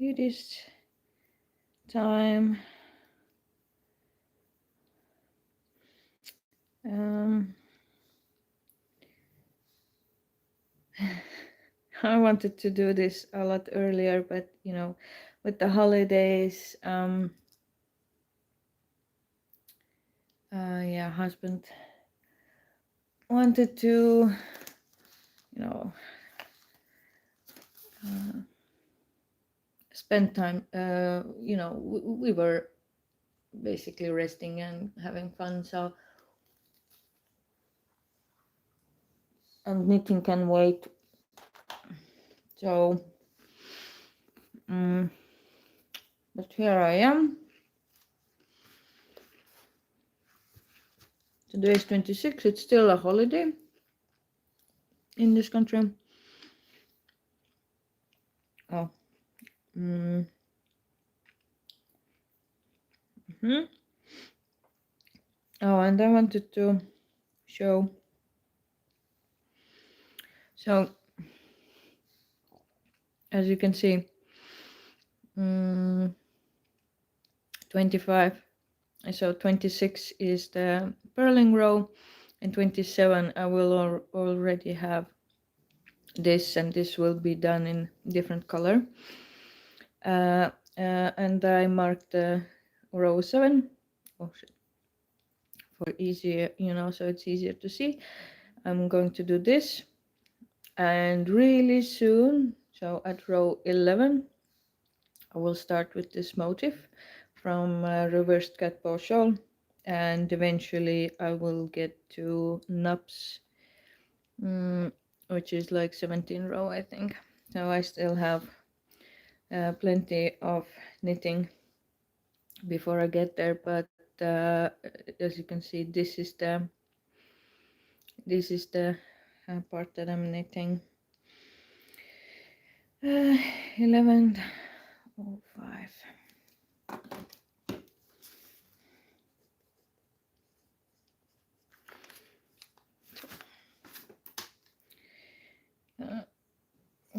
you this time. I wanted to do this a lot earlier, but you know, with the holidays, yeah, husband wanted to, you know, spend time. You know, we were basically resting and having fun, so and knitting can wait. So, but here I am. Today is 26. It's still a holiday in this country. Oh. Oh, and I wanted to show. So, as you can see, 25. So 26 is the purling row, and 27 I will already have this, and this will be done in different color. And I marked the row 7 for easier, you know, so it's easier to see. I'm going to do this, and really soon, so at row 11, I will start with this motif from reversed cat bow shawl, and eventually I will get to nubs, which is like 17 row, I think. So I still have plenty of knitting before I get there, but as you can see, this is the part that I'm knitting. 11:05.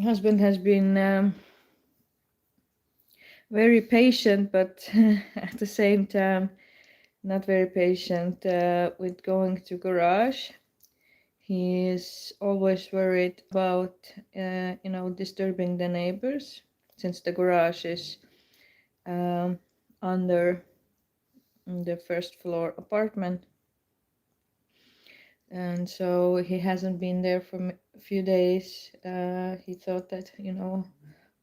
Husband has been very patient, but at the same time not very patient with going to garage. He is always worried about you know, disturbing the neighbors, since the garage is under the first floor apartment, and so he hasn't been there for a few days. He thought that, you know,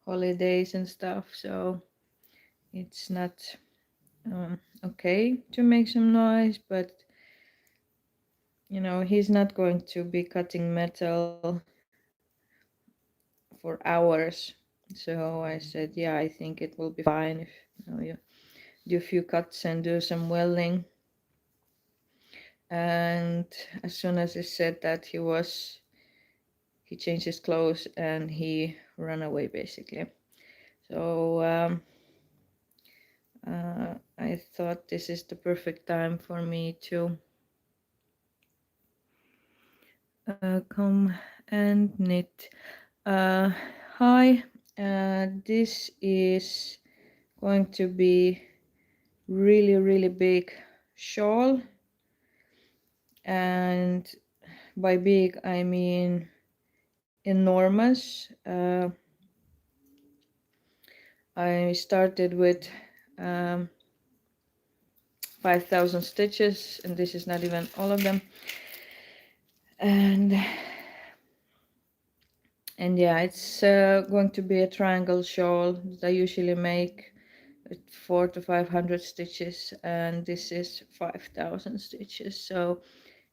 holidays and stuff, so it's not okay to make some noise, but you know, he's not going to be cutting metal for hours. So I said, yeah, I think it will be fine if, you know, you do a few cuts and do some welding. And as soon as he said that, he changed his clothes and he ran away basically. So I thought this is the perfect time for me to come and knit. Hi, this is going to be really big shawl, and by big I mean enormous. I started with 5,000 stitches, and this is not even all of them. And yeah, it's going to be a triangle shawl that I usually make with 400 to 500 stitches, and this is 5,000 stitches, so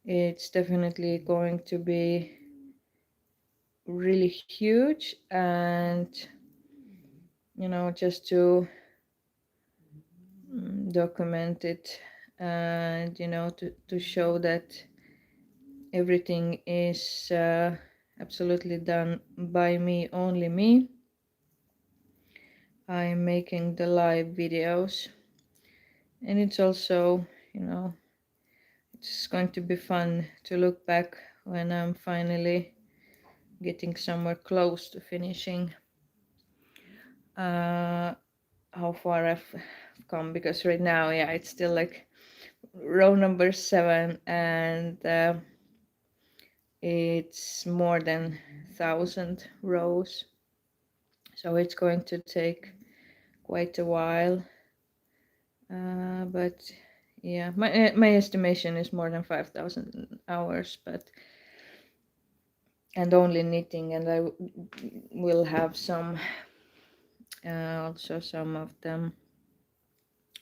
it's definitely going to be really huge. And you know, just to document it, and you know, to show that everything is absolutely done by me, only me, I'm making the live videos. And it's also, you know, it's going to be fun to look back when I'm finally getting somewhere close to finishing. how far I've come, because right now, yeah, it's still like row number 7, and it's more than 1,000 rows, so it's going to take quite a while. But yeah, my estimation is more than 5,000 hours, but and only knitting, and I will have some also some of them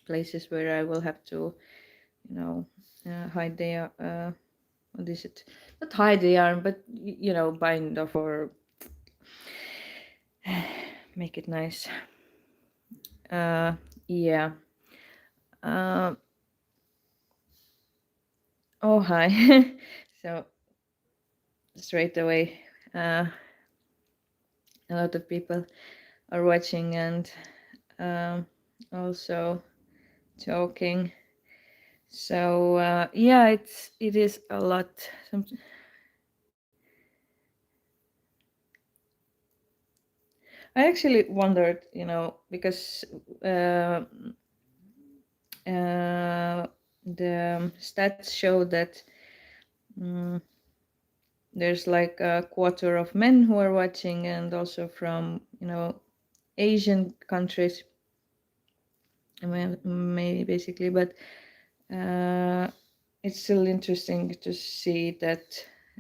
places where I will have to, you know, hide the what is it? Not hide the yarn, but you know, bind off or make it nice. Yeah. Uh, oh hi. So straight away, a lot of people are watching and also talking. So yeah, it is a lot. I actually wondered, you know, because the stats show that there's like a quarter of men who are watching, and also from, you know, Asian countries, maybe basically, but it's still interesting to see that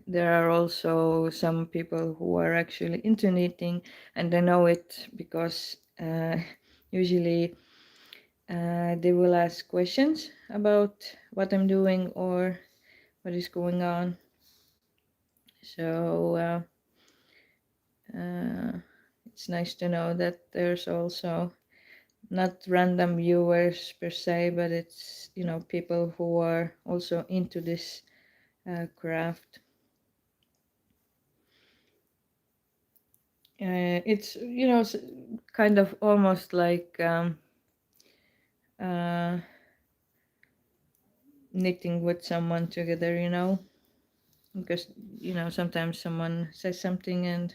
there are also some people who are actually into knitting, and they know it because usually they will ask questions about what I'm doing or what is going on. So it's nice to know that there's also not random viewers per se, but it's, you know, people who are also into this craft. It's, you know, kind of almost like uh, knitting with someone together, you know, because, you know, sometimes someone says something and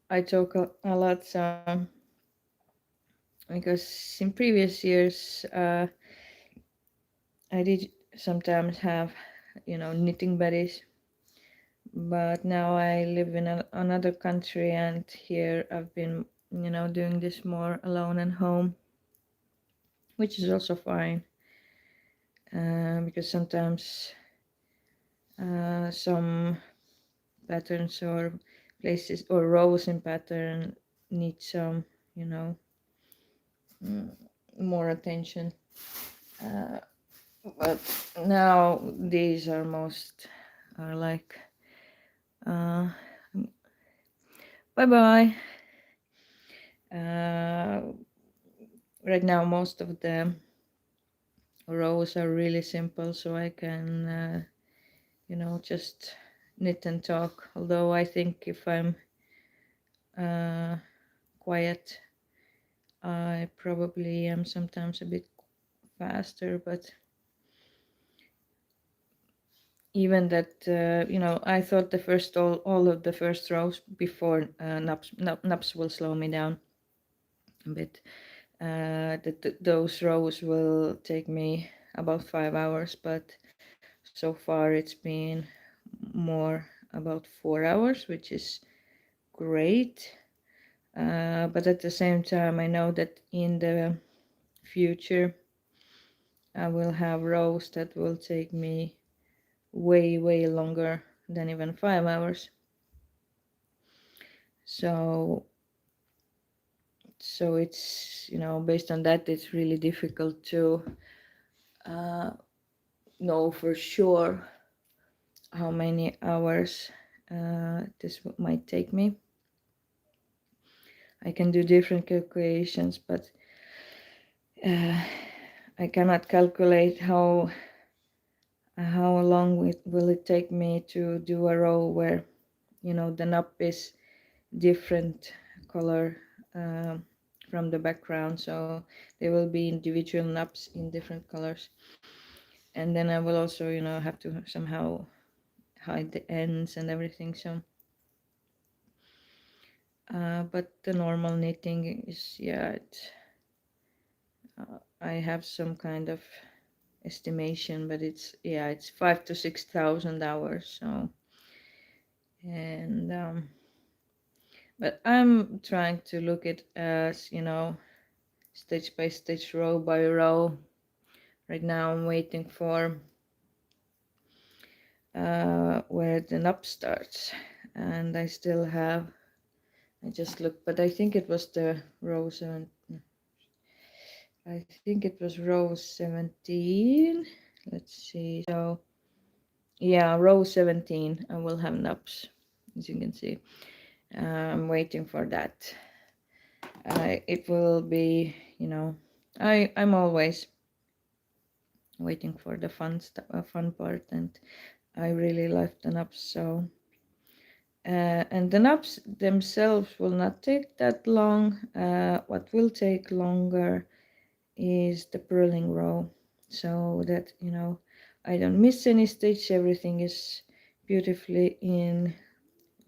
I talk a lot. So because in previous years I did sometimes have, you know, knitting buddies, but now I live in another country, and here I've been, you know, doing this more alone at home, which is also fine, because sometimes some patterns or places or rows in pattern need some, you know, more attention. But now these are most are like bye bye. Right now most of the rows are really simple, so I can you know, just knit and talk. Although I think if I'm quiet, I probably am sometimes a bit faster, but even that, you know, I thought the first all of the first rows before naps will slow me down a bit. That those rows will take me about 5 hours, but so far it's been more about 4 hours, which is great. But at the same time, I know that in the future I will have rows that will take me way longer than even 5 hours. So it's, you know, based on that, it's really difficult to know for sure how many hours this might take me. I can do different calculations, but I cannot calculate how long will it take me to do a row where, you know, the knot is different color from the background, so there will be individual knots in different colors, and then I will also, you know, have to somehow hide the ends and everything. So But the normal knitting is, yeah, I have some kind of estimation, but it's, yeah, it's 5,000 to 6,000 hours. So, and but I'm trying to look at as, stitch by stitch, row by row. Right now I'm waiting for where the knot starts, and I still have, I just looked, but I think it was the row 7, I think it was row 17. Let's see. So yeah, row 17 I will have knops, as you can see. I'm waiting for that. It will be, I'm always waiting for the fun part, and I really like the knobs. So and the knobs themselves will not take that long. What will take longer is the purling row, so that I don't miss any stitch. Everything is beautifully in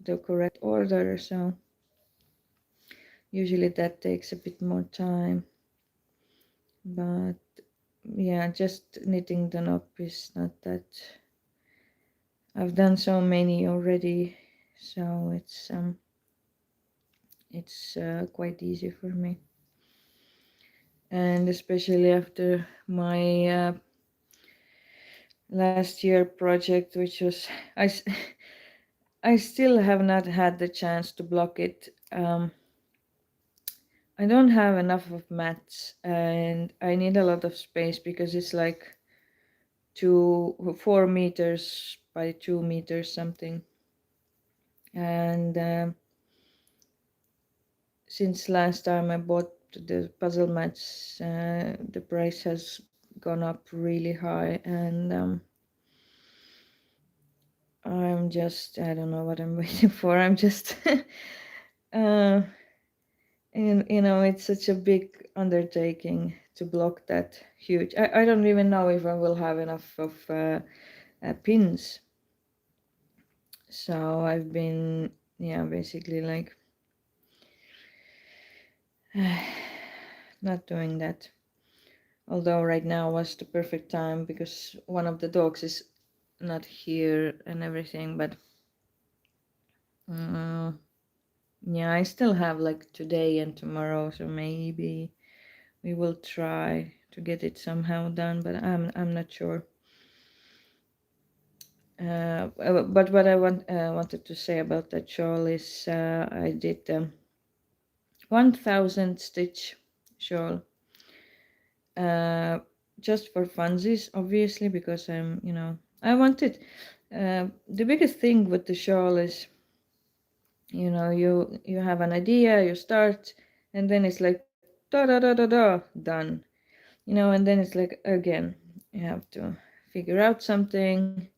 the correct order. So usually that takes a bit more time, but yeah, just knitting the knot is not that. I've done so many already, so it's quite easy for me. And especially after my last year project, which was I still have not had the chance to block it. I don't have enough of mats, and I need a lot of space because it's like 4 meters by 2 meters something. And since last time I bought the puzzle mats, the price has gone up really high, and I don't know what I'm waiting for. I'm just uh, and it's such a big undertaking to block that huge. I don't even know if I will have enough of pins. So I've been, yeah, basically like not doing that. Although right now was the perfect time because one of the dogs is not here and everything, but uh, yeah, I still have like today and tomorrow, so maybe we will try to get it somehow done, but I'm not sure. But what I wanted to say about that shawl is I did 1000 stitch shawl, just for funsies, obviously, because I wanted. The biggest thing with the shawl is, you have an idea, you start, and then it's like da da da da da done, and then it's like again you have to figure out something,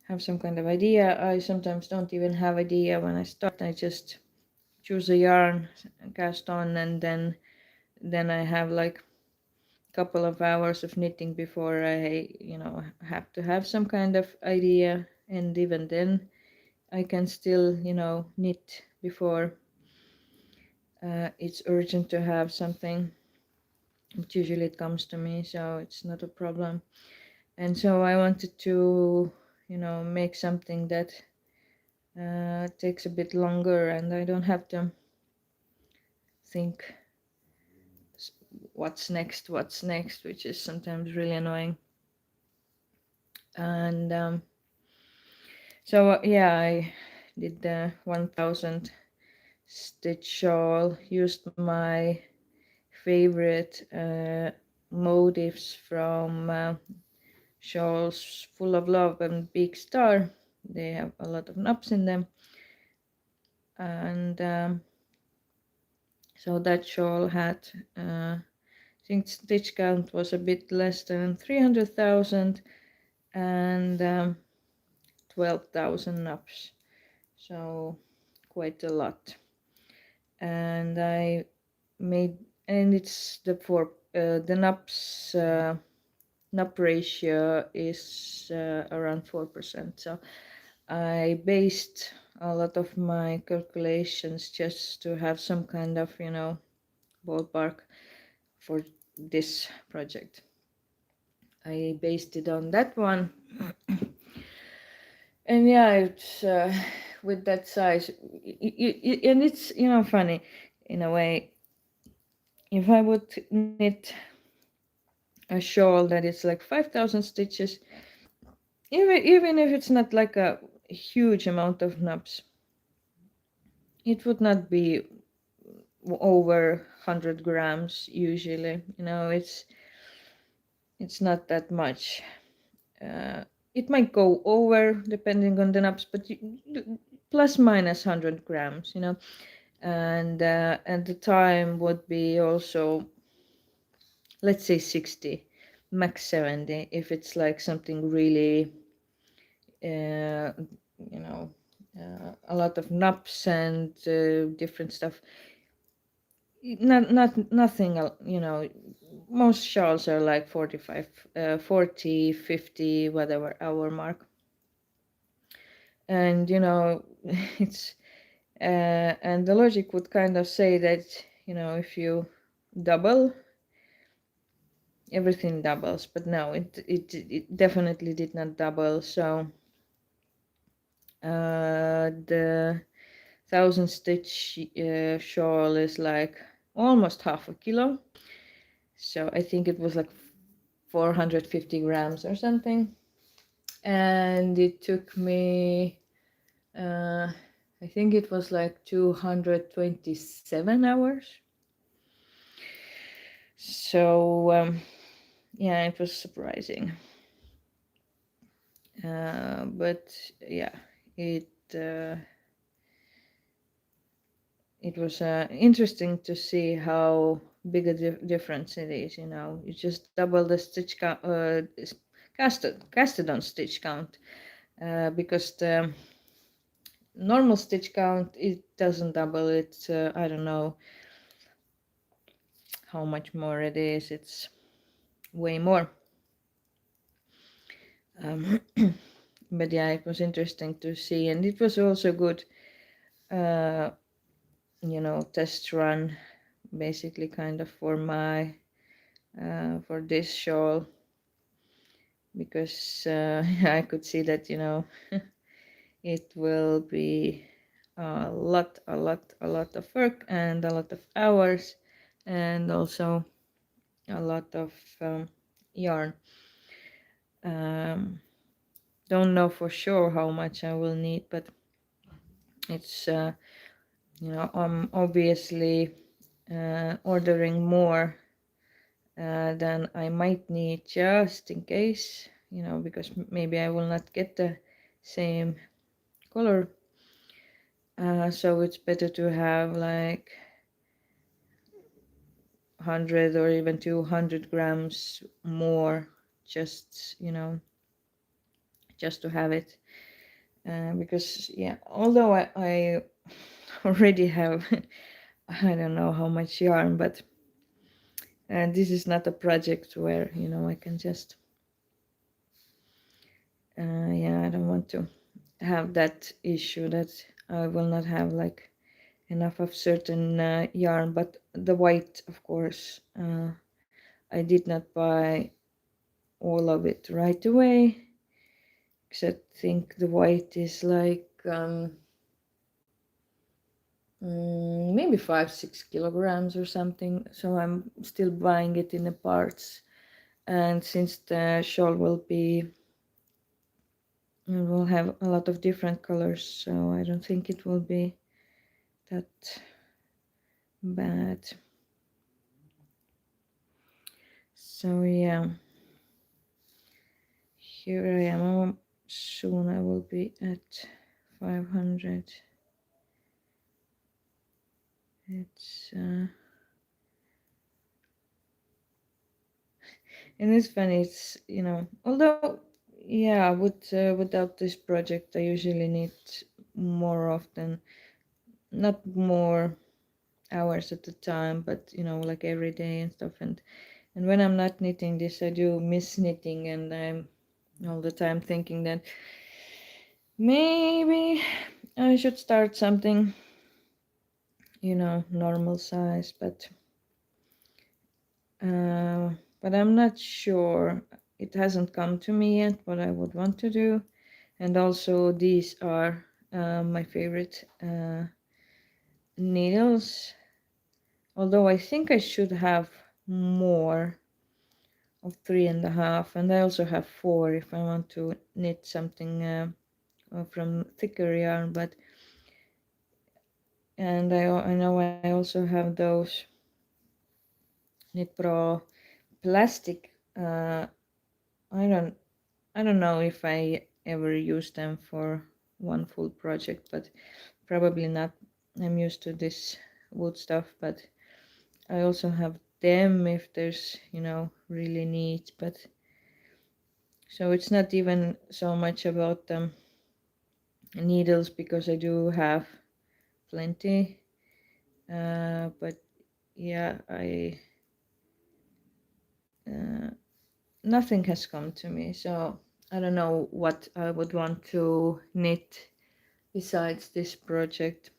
have some kind of idea. I sometimes don't even have idea when I start. I just choose a yarn, cast on, and then I have like a couple of hours of knitting before I have to have some kind of idea. And even then I can still knit before it's urgent to have something, but usually it comes to me, so it's not a problem. And so I wanted to make something that takes a bit longer, and I don't have to think what's next, which is sometimes really annoying. And so yeah, I did the 1000 stitch shawl, used my favorite motifs from Shawls Full of Love and Big Star. They have a lot of knops in them, and so that shawl had I think stitch count was a bit less than 300,000, and 12,000 knops, so quite a lot. And I made, and it's the knops knop ratio is around 4%. So I based a lot of my calculations just to have some kind of, ballpark for this project. I based it on that one. And yeah, it's with that size, and it's funny in a way. If I would knit a shawl that is like 5,000 stitches, even if it's not like a huge amount of knobs, it would not be over 100 grams usually. It's not that much. Uh, it might go over depending on the knobs, but plus minus 100 grams, and the time would be also, let's say 60, max 70 if it's like something really uh, you know a lot of knobs and different stuff. Nothing, most shawls are like 45, 40, 50, whatever hour mark. And it's and the logic would kind of say that if you double, everything doubles, but no, it definitely did not double. So the 1,000 stitch shawl is like almost half a kilo. So I think it was like 450 grams or something. And it took me, I think it was like 227 hours. So yeah, it was surprising. But yeah, it was interesting to see how big a difference it is. You just double the stitch count, casted on stitch count, because the normal stitch count, it doesn't double. It's I don't know how much more it is. It's way more. But yeah, it was interesting to see, and it was also good test run, basically, kind of for my for this shawl, because I could see that it will be a lot of work and a lot of hours, and also a lot of yarn. Don't know for sure how much I will need, but it's I'm obviously ordering more than I might need, just in case, because maybe I will not get the same color. So it's better to have like 100 or even 200 grams more, just just to have it. Because yeah, although I already have I don't know how much yarn, but this is not a project where I can just yeah, I don't want to have that issue that I will not have like enough of certain yarn. But the white, of course, I did not buy all of it right away, because I think the white is like maybe 5-6 kilograms or something. So I'm still buying it in the parts, and since the shawl will have a lot of different colors, so I don't think it will be that bad. So yeah, here I am. Soon I will be at 500. It's and it's funny. It's although yeah, without this project, I usually need more often, not more hours at a time, but like every day and stuff. And when I'm not knitting this, I do miss knitting, and I'm all the time thinking that maybe I should start something, normal size, but I'm not sure. It hasn't come to me yet what I would want to do. And also these are my favorite needles, although I think I should have more of 3.5, and I also have 4 if I want to knit something from thicker yarn. But and I know I also have those Knit Pro plastic. I don't I don't know if I ever use them for one full project, but probably not. I'm used to this wood stuff, but I also have them if there's, really neat. But so it's not even so much about needles, because I do have plenty. But yeah, uh, nothing has come to me, so I don't know what I would want to knit besides this project.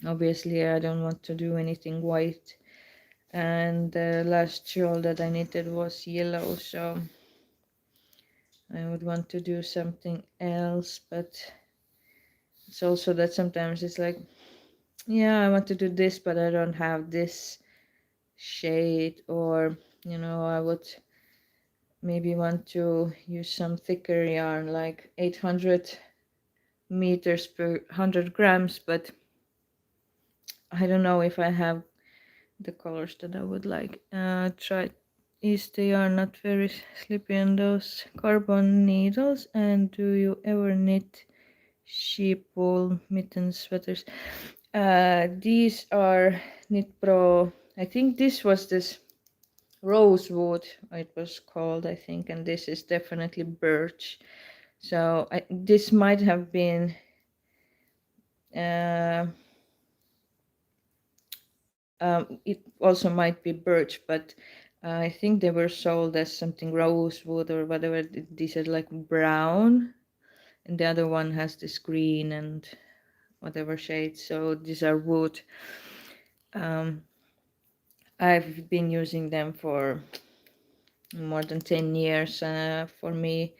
Obviously, I don't want to do anything white, and the last shawl that I knitted was yellow, so I would want to do something else. But it's also that sometimes it's like, yeah, I want to do this, but I don't have this shade, or I would maybe want to use some thicker yarn, like 800 meters per 100 grams, but I don't know if I have the colors that I would like. Try is the yarn not very slippery on those carbon needles? And do you ever knit sheep wool mittens, sweaters? These are Knit Pro. I think this was this rosewood, it was called, I think, and this is definitely birch. So this might have been it also might be birch, but I think they were sold as something rosewood or whatever. These are like brown, and the other one has this green and whatever shade. So these are wood. I've been using them for more than 10 years. For me,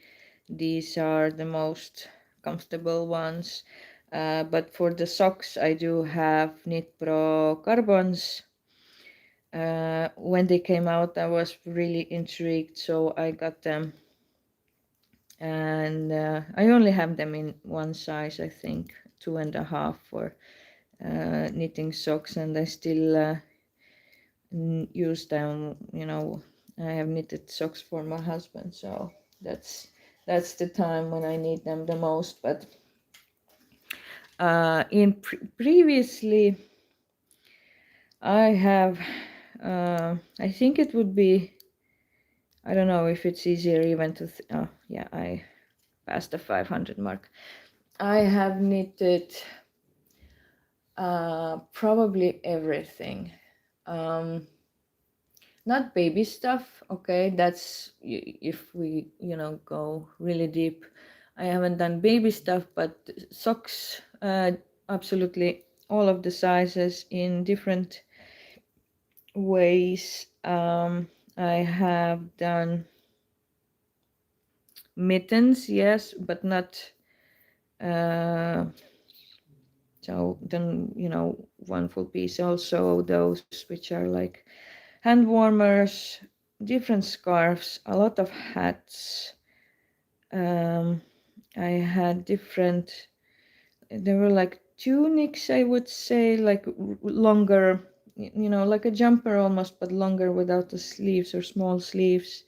these are the most comfortable ones. But for the socks, I do have Knit Pro carbons. When they came out, I was really intrigued, so I got them. And I only have them in one size, I think, 2.5 for knitting socks, and I still use them. I have knitted socks for my husband, so that's the time when I need them the most. But previously, I have I think it would be, I don't know if it's easier even to oh yeah, I passed the 500 mark. I have knitted probably everything. Not baby stuff, okay, that's if we go really deep. I haven't done baby stuff, but socks, absolutely all of the sizes in different ways. I have done mittens, yes, but not so then one full piece. Also those which are like hand warmers, different scarves, a lot of hats. I had different, there were like tunics, I would say, like longer, like a jumper almost, but longer without the sleeves or small sleeves.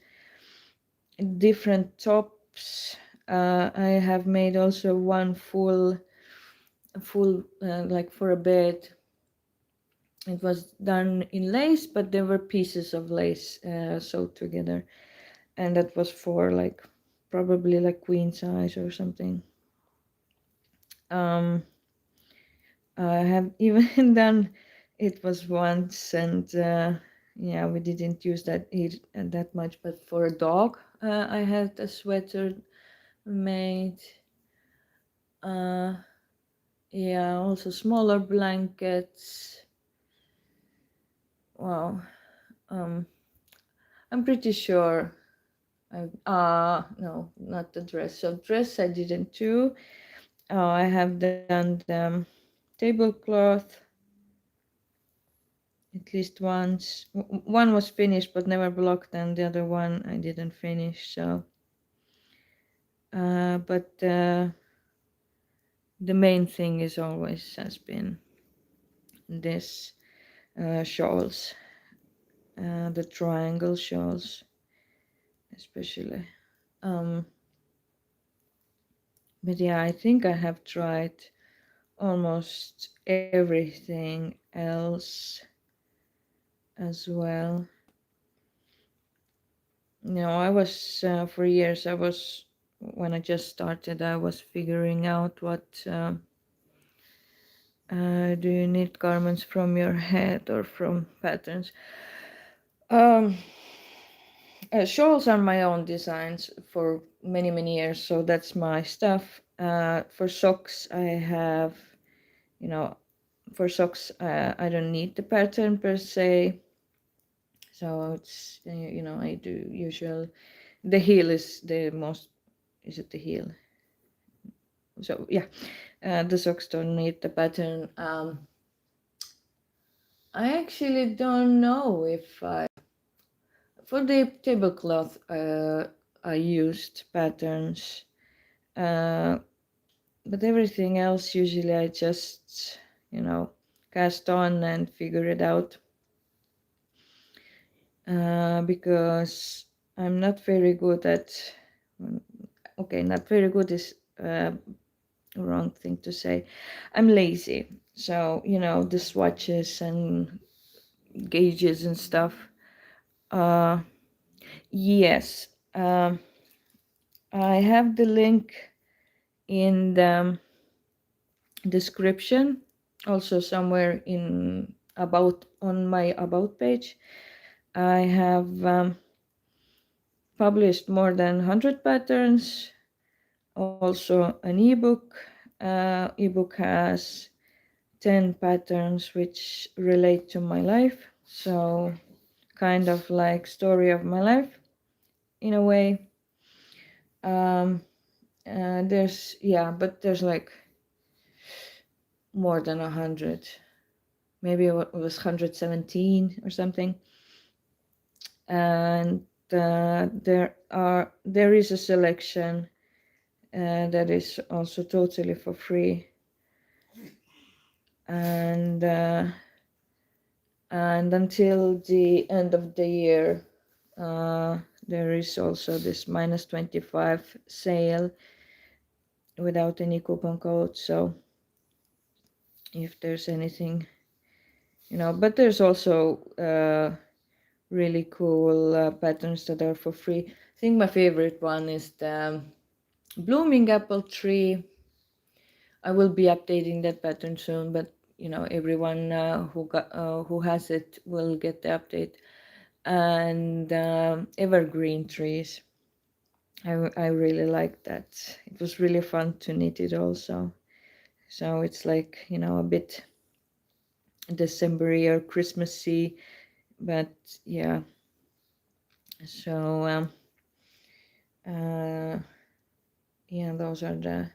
Different tops. I have made also one full like for a bed. It was done in lace, but there were pieces of lace sewed together, and that was for like probably like queen size or something. I have even done, it was once, and yeah, we didn't use that much, but for a dog, I had a sweater made. Yeah, also smaller blankets. Wow. Um, I'm pretty sure no, not the dress. So dress I didn't do. Oh, I have done the tablecloth at least once. One was finished but never blocked, and the other one I didn't finish. So, but the main thing is always has been this shawls, the triangle shawls, especially. Um, but yeah, I think I have tried almost everything else as well. I was for years. I was when I just started. I was figuring out what do you need garments from your head or from patterns. Um, Shawls are my own designs for many years, so that's my stuff. For socks, I have, you know, for socks, I don't need the pattern per se. So it's, I do usual. The heel is the most. Is it the heel? So yeah, the socks don't need the pattern. I actually don't know if for the tablecloth I used patterns, but everything else usually I just cast on and figure it out, because I'm not very good at. Okay, not very good is wrong thing to say. I'm lazy, so the swatches and gauges and stuff. Uh, yes, I have the link in the description, also somewhere in about on my about page. I have published more than 100 patterns, also an ebook. Ebook has 10 patterns which relate to my life, so kind of like story of my life in a way. But there's like more than 100. Maybe it was 117 or something. And there is a selection that is also totally for free. And until the end of the year, there is also this -25 sale without any coupon code. So if there's anything, but there's also really cool patterns that are for free. I think my favorite one is the blooming apple tree. I will be updating that pattern soon, but everyone who has it will get the update. And evergreen trees. I really like that. It was really fun to knit it also. So it's like a bit December-y or Christmassy, but yeah. So yeah, those are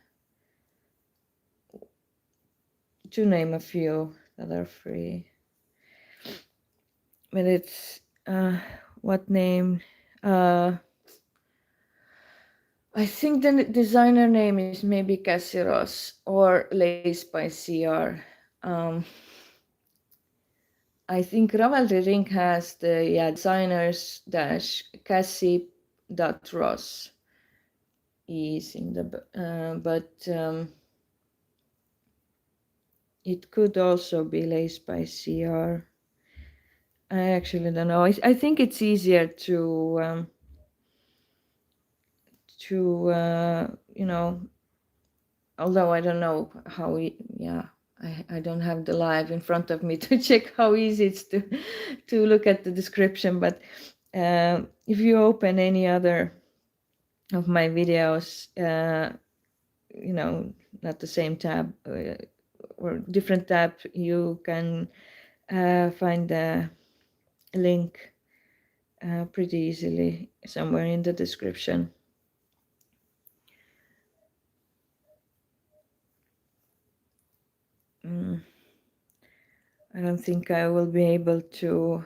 to name a few that are free. But it's what name? I think the designer name is maybe Cassie Ross or Lace by CR. I think Ravelry Ring has the designers dash Cassie.Ross is in the but it could also be Lace by CR. I actually don't know. I think it's easier to although I don't know how I don't have the live in front of me to check how easy it's to look at the description, but if you open any other of my videos, not the same tab, or different tab, you can find the link pretty easily somewhere in the description. I don't think I will be able to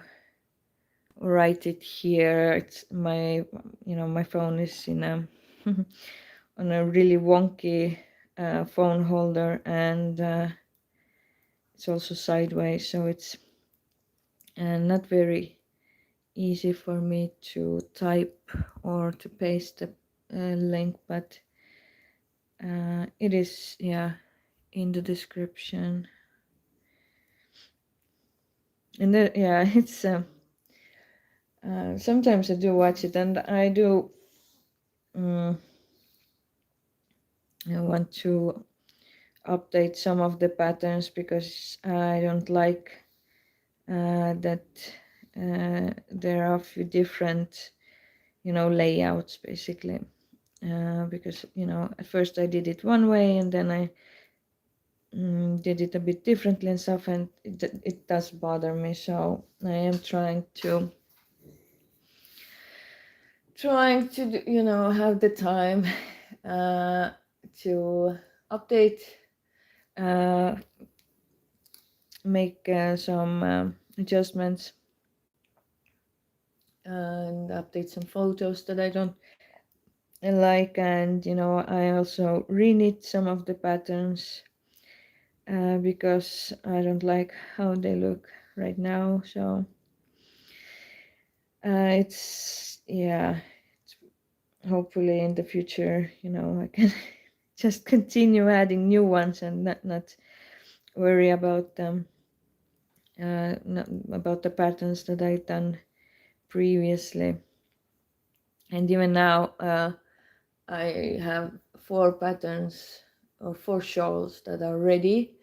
write it here. It's my, my phone is in a on a really wonky phone holder, and it's also sideways, so it's not very easy for me to type or to paste the link, but it is, yeah, in the description. And yeah, it's sometimes I do watch it, and I do I want to update some of the patterns, because I don't like that there are a few different, layouts basically, because at first I did it one way, and then I did it a bit differently and stuff, and it does bother me. So I am trying to have the time to update, make some adjustments, and update some photos that I don't like, and I also reknit some of the patterns because I don't like how they look right now. So it's, yeah, hopefully in the future, I can just continue adding new ones and not worry about them, not about the patterns that I've done previously. And even now I have 4 patterns or 4 shawls that are ready,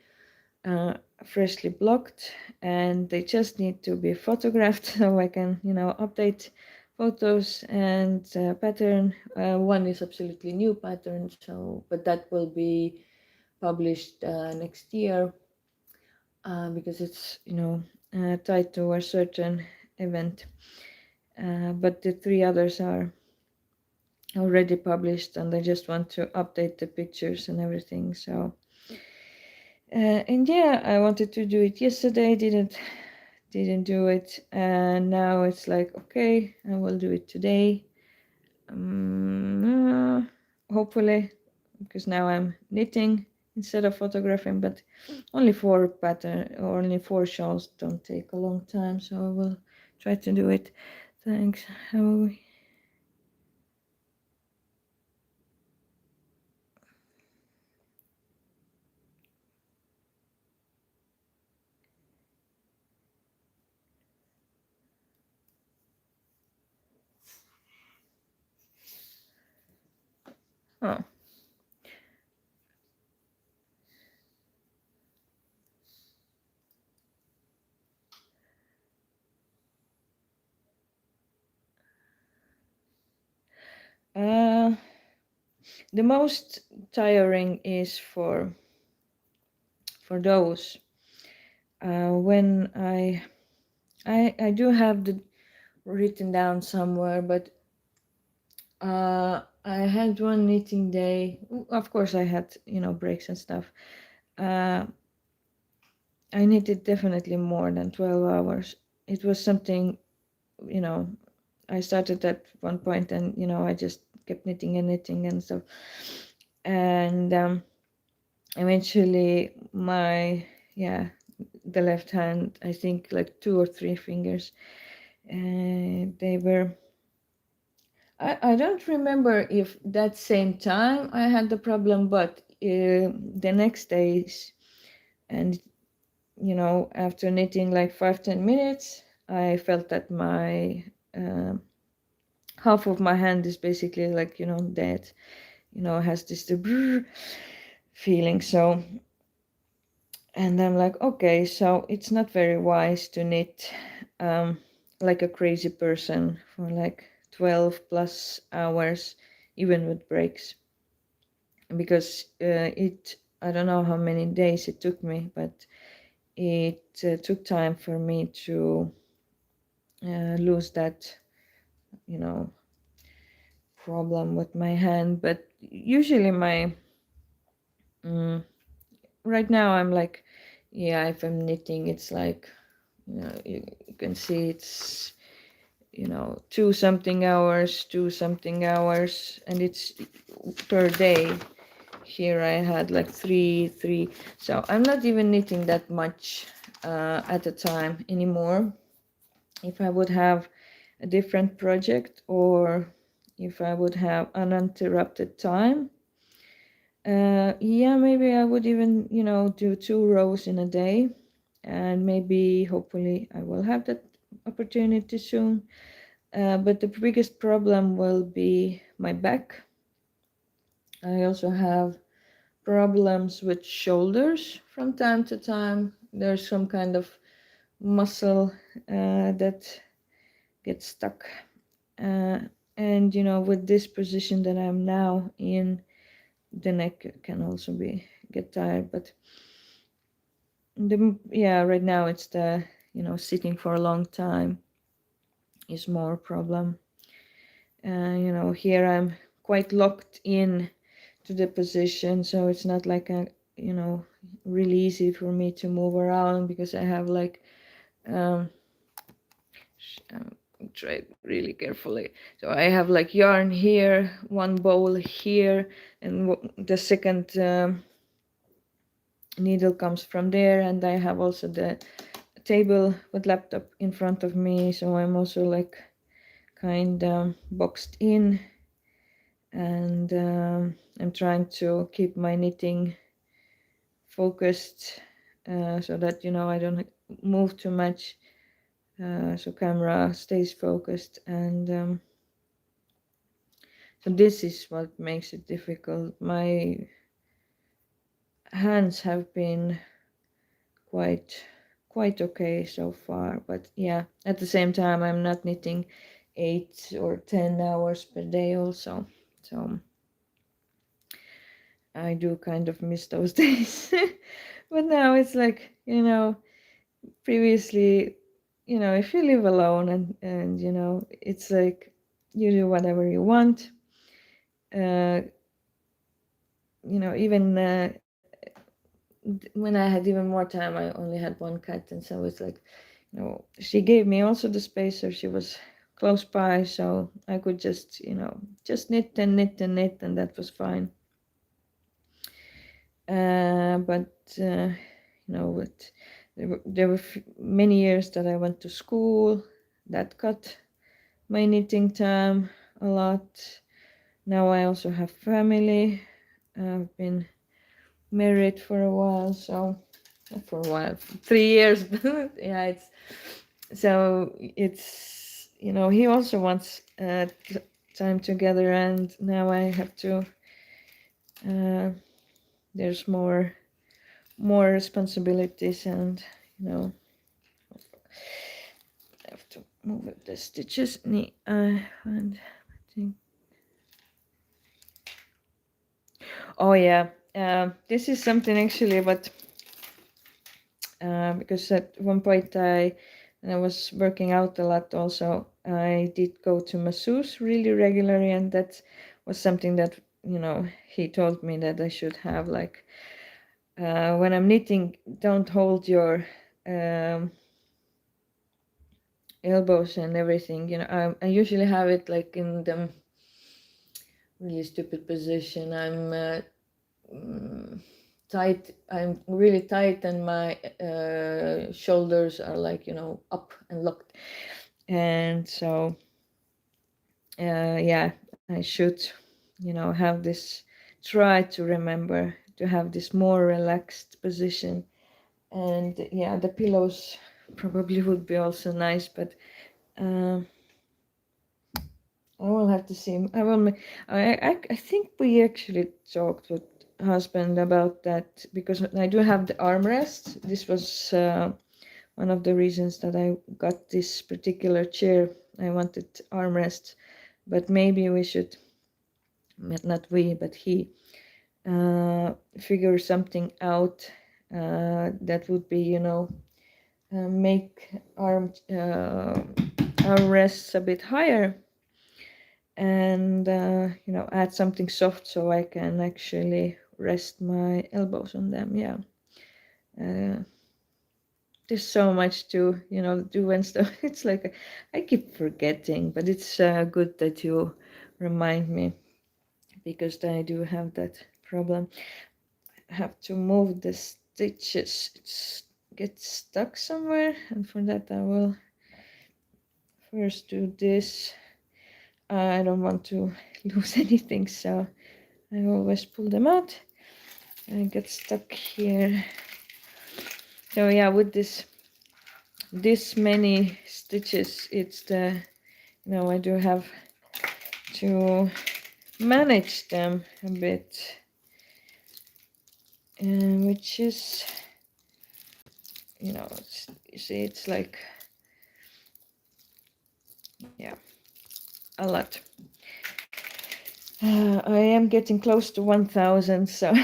freshly blocked, and they just need to be photographed so I can update photos and pattern. One is absolutely new pattern, so but that will be published next year because it's tied to a certain event, but the 3 others are already published, and I just want to update the pictures and everything. So and yeah, I wanted to do it yesterday, didn't do it, and now it's like, okay, I will do it today, hopefully, because now I'm knitting instead of photographing. But only 4 pattern or only 4 shawls don't take a long time, so I will try to do it. Thanks. How are we? Oh. The most tiring is for those when I do have the written down somewhere, but I had one knitting day. Of course, I had breaks and stuff. I knitted definitely more than 12 hours. It was something, I started at one point, and I just kept knitting and knitting and stuff, and eventually the left hand, I think like 2 or 3 fingers, they were, I don't remember if that same time I had the problem, but the next days, and after knitting like 5-10 minutes, I felt that my half of my hand is basically like dead, has this feeling. So, and I'm like, okay, so it's not very wise to knit like a crazy person for like 12 plus hours, even with breaks, because it I don't know how many days it took me, but it took time for me to lose that, you know, problem with my hand. But usually my right now I'm like, yeah, if I'm knitting, it's like, you can see it's, 2 something hours, and it's per day. Here I had like three, so I'm not even knitting that much at a time anymore. If I would have a different project, or if I would have uninterrupted time, yeah, maybe I would even, do 2 rows in a day, and maybe hopefully I will have that opportunity soon. But the biggest problem will be my back. I also have problems with shoulders from time to time. There's some kind of muscle that gets stuck. Uh, and with this position that I'm now in, the neck can also get tired. But right now it's the sitting for a long time is more problem. Here I'm quite locked in to the position, so it's not like really easy for me to move around, because I have like try really carefully. So I have like yarn here, one bowl here, and the second needle comes from there, and I have also the table with laptop in front of me, so I'm also like kind of boxed in, and I'm trying to keep my knitting focused, so that I don't move too much, so camera stays focused. And so this is what makes it difficult. My hands have been quite okay so far, but yeah, at the same time I'm not knitting 8 or 10 hours per day also, so I do kind of miss those days. But now it's like, previously, if you live alone, and it's like you do whatever you want, even when I had even more time, I only had one cat, and so it's like, she gave me also the space, so she was close by, so I could just just knit and knit and knit, and that was fine. But there were many years that I went to school that cut my knitting time a lot. Now I also have family. I've been married for a while, so not for a while, for 3 years. But yeah, it's he also wants time together, and now I have to. There's more responsibilities, and I have to move the stitches. And I think. Oh yeah, this is something actually, but because at one point when I was working out a lot also, I did go to masseuse really regularly, and that was something that he told me that I should have, like, when I'm knitting, don't hold your elbows and everything. I usually have it like in the really stupid position. Tight. I'm really tight, and my shoulders are like up and locked, and so yeah, I should have this, try to remember to have this more relaxed position. And yeah, the pillows probably would be also nice, but I will have to see. I think we actually talked with husband about that, because I do have the armrest. This was one of the reasons that I got this particular chair. I wanted armrest, but maybe we should, not we, but he figure something out that would be, make our rests a bit higher, and add something soft so I can actually rest my elbows on them. Yeah. There's so much to do and stuff. It's like I keep forgetting, but it's good that you remind me, because I do have that problem. I have to move the stitches. It's get stuck somewhere, and for that I will first do this. I don't want to lose anything, so I always pull them out and get stuck here. So yeah, with this many stitches, it's I do have to manage them a bit, which is, you see, it's like, yeah, a lot. I am getting close to 1000, so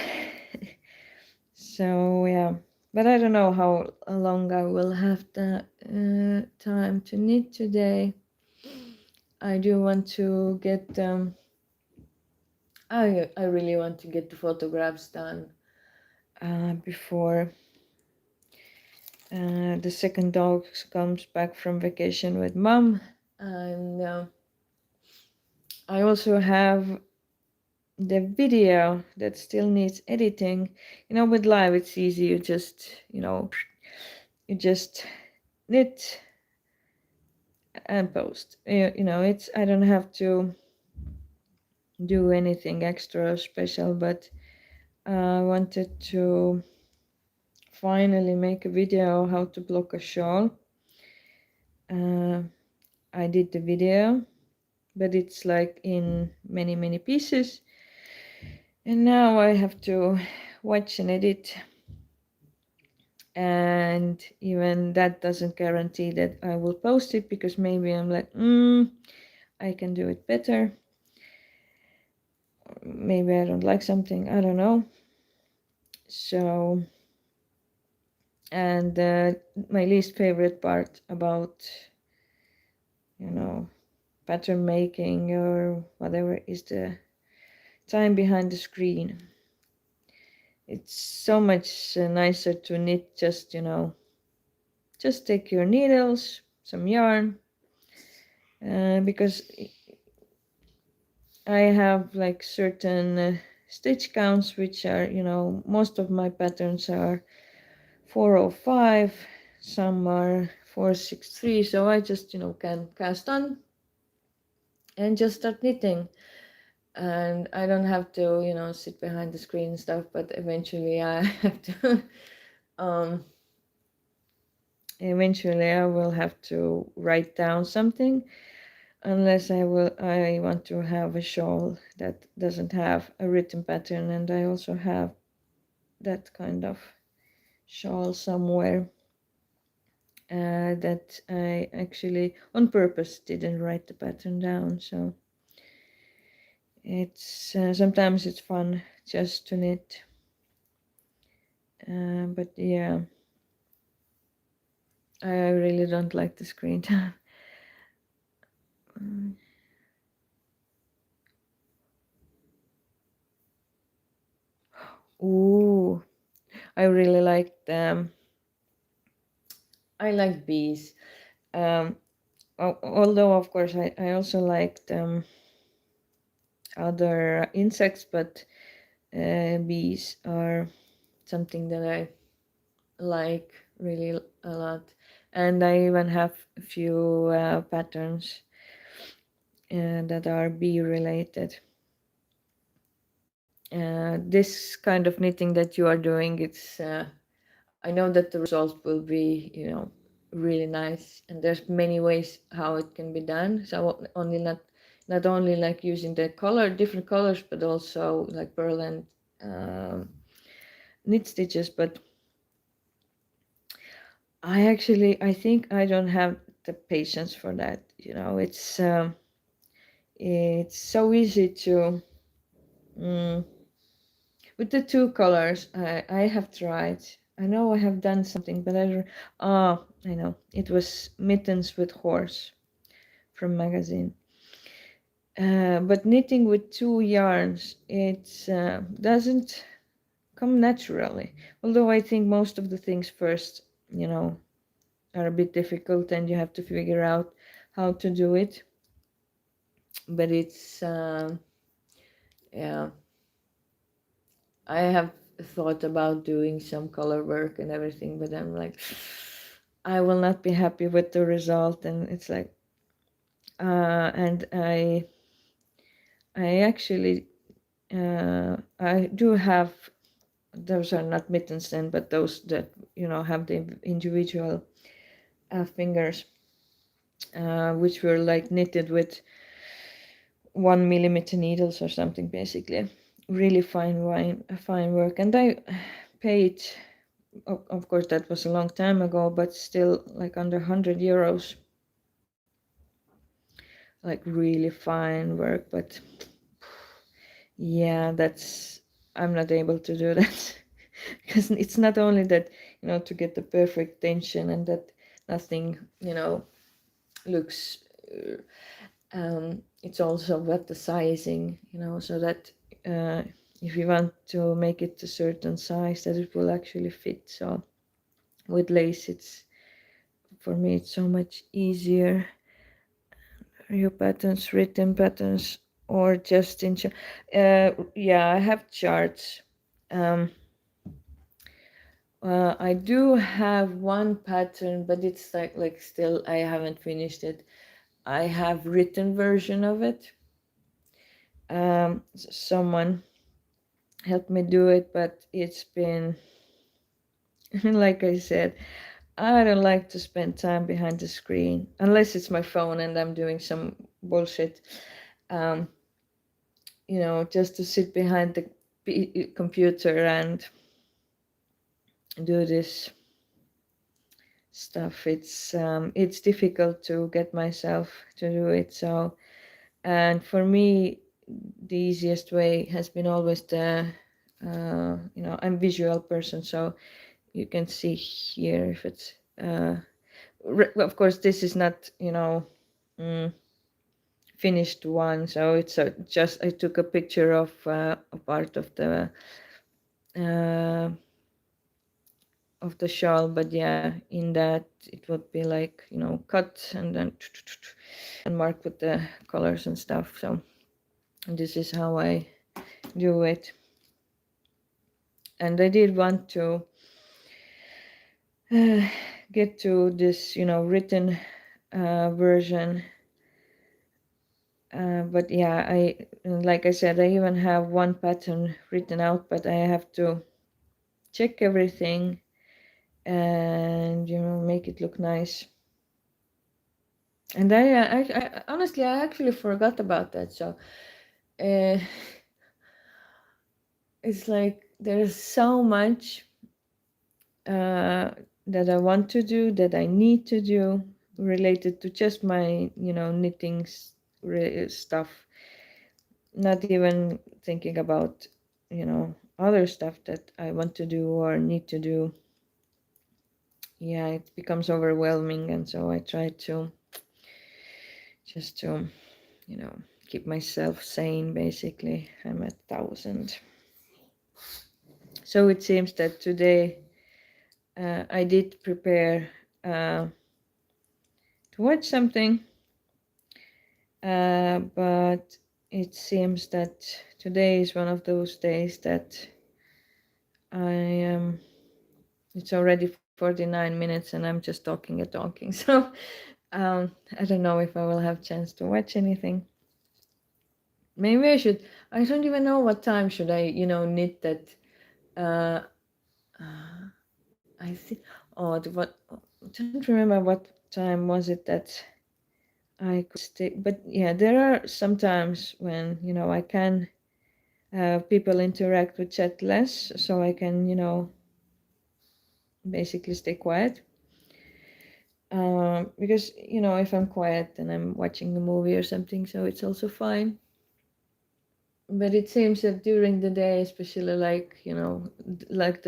so yeah, but I don't know how long I will have the time to knit today. I do want to get I really want to get the photographs done before the second dog comes back from vacation with mom. And I also have the video that still needs editing. With live it's easy. You just knit and post. It's, I don't have to do anything extra or special, but I wanted to finally make a video how to block a shawl. I did the video, but it's like in many pieces, and now I have to watch and edit, and even that doesn't guarantee that I will post it, because maybe I'm like, I can do it better, maybe I don't like something, I don't know. So, and my least favorite part about pattern making or whatever is the time behind the screen. It's so much nicer to knit, just just take your needles, some yarn, because I have like certain stitch counts, which are, most of my patterns are 405, some are 463, so I just can cast on and just start knitting, and I don't have to sit behind the screen and stuff. But eventually I have to eventually I will have to write down something, unless I want to have a shawl that doesn't have a written pattern, and I also have that kind of shawl somewhere that I actually on purpose didn't write the pattern down. So it's sometimes it's fun just to knit, but yeah, I really don't like the screen time. Ooh, I really like them. I like bees. Although of course I also liked other insects, but bees are something that I like really a lot, and I even have a few patterns that are bee related. This kind of knitting that you are doing, it's I know that the result will be really nice, and there's many ways how it can be done. So only not only like using the different colors, but also like purl and knit stitches. But I think I don't have the patience for that. It's so easy to With the two colors, I have tried. I know I have done something, but I know. It was mittens with horse from magazine. But knitting with two yarns, it doesn't come naturally. Although I think most of the things first, are a bit difficult and you have to figure out how to do it. But it's, yeah, I have thought about doing some color work and everything, but I'm like, I will not be happy with the result. And it's like, and I actually, I do have, those are not mittens then, but those that, have the individual fingers, which were like knitted with 1 millimeter needles or something, basically. Really fine work. And I paid, of course, that was a long time ago, but still like under 100 euros. Like really fine work, but yeah, I'm not able to do that. Because it's not only that, to get the perfect tension and that nothing, looks, it's also about the sizing, so that if you want to make it a certain size, that it will actually fit. So with lace, for me, it's so much easier. Real patterns, written patterns, or just in yeah, I have charts. I do have one pattern, but it's like still I haven't finished it. I have written version of it. Someone helped me do it, but it's been like I said, I don't like to spend time behind the screen unless it's my phone and I'm doing some bullshit. Um, just to sit behind the computer and do this stuff. It's difficult to get myself to do it. So, and for me, the easiest way has been always I'm visual person, so you can see here if it's of course this is not mm, finished one, so it's just I took a picture of a part uh, of the shawl, but yeah, in that it would be like cut and then and mark with the colors and stuff. So this is how I do it. And I did want to get to this written version, but yeah, like I said, I even have one pattern written out, but I have to check everything and make it look nice. And I honestly, I actually forgot about that. So it's like there's so much that I want to do, that I need to do, related to just my knitting stuff. Not even thinking about other stuff that I want to do or need to do. Yeah, it becomes overwhelming, and so I try to just to keep myself sane. Basically, I'm at 1,000. So it seems that today I did prepare to watch something, but it seems that today is one of those days that I am. It's already 49 minutes and I'm just talking and talking. So I don't know if I will have chance to watch anything. Maybe I should. I don't even know what time should I knit that. Uh, I think. Oh, I don't remember what time was it that I could stay. But yeah, there are some times when I can people interact with chat less, so I can basically stay quiet. Because if I'm quiet then I'm watching a movie or something, so it's also fine. but it seems that during the day, especially like, you know, like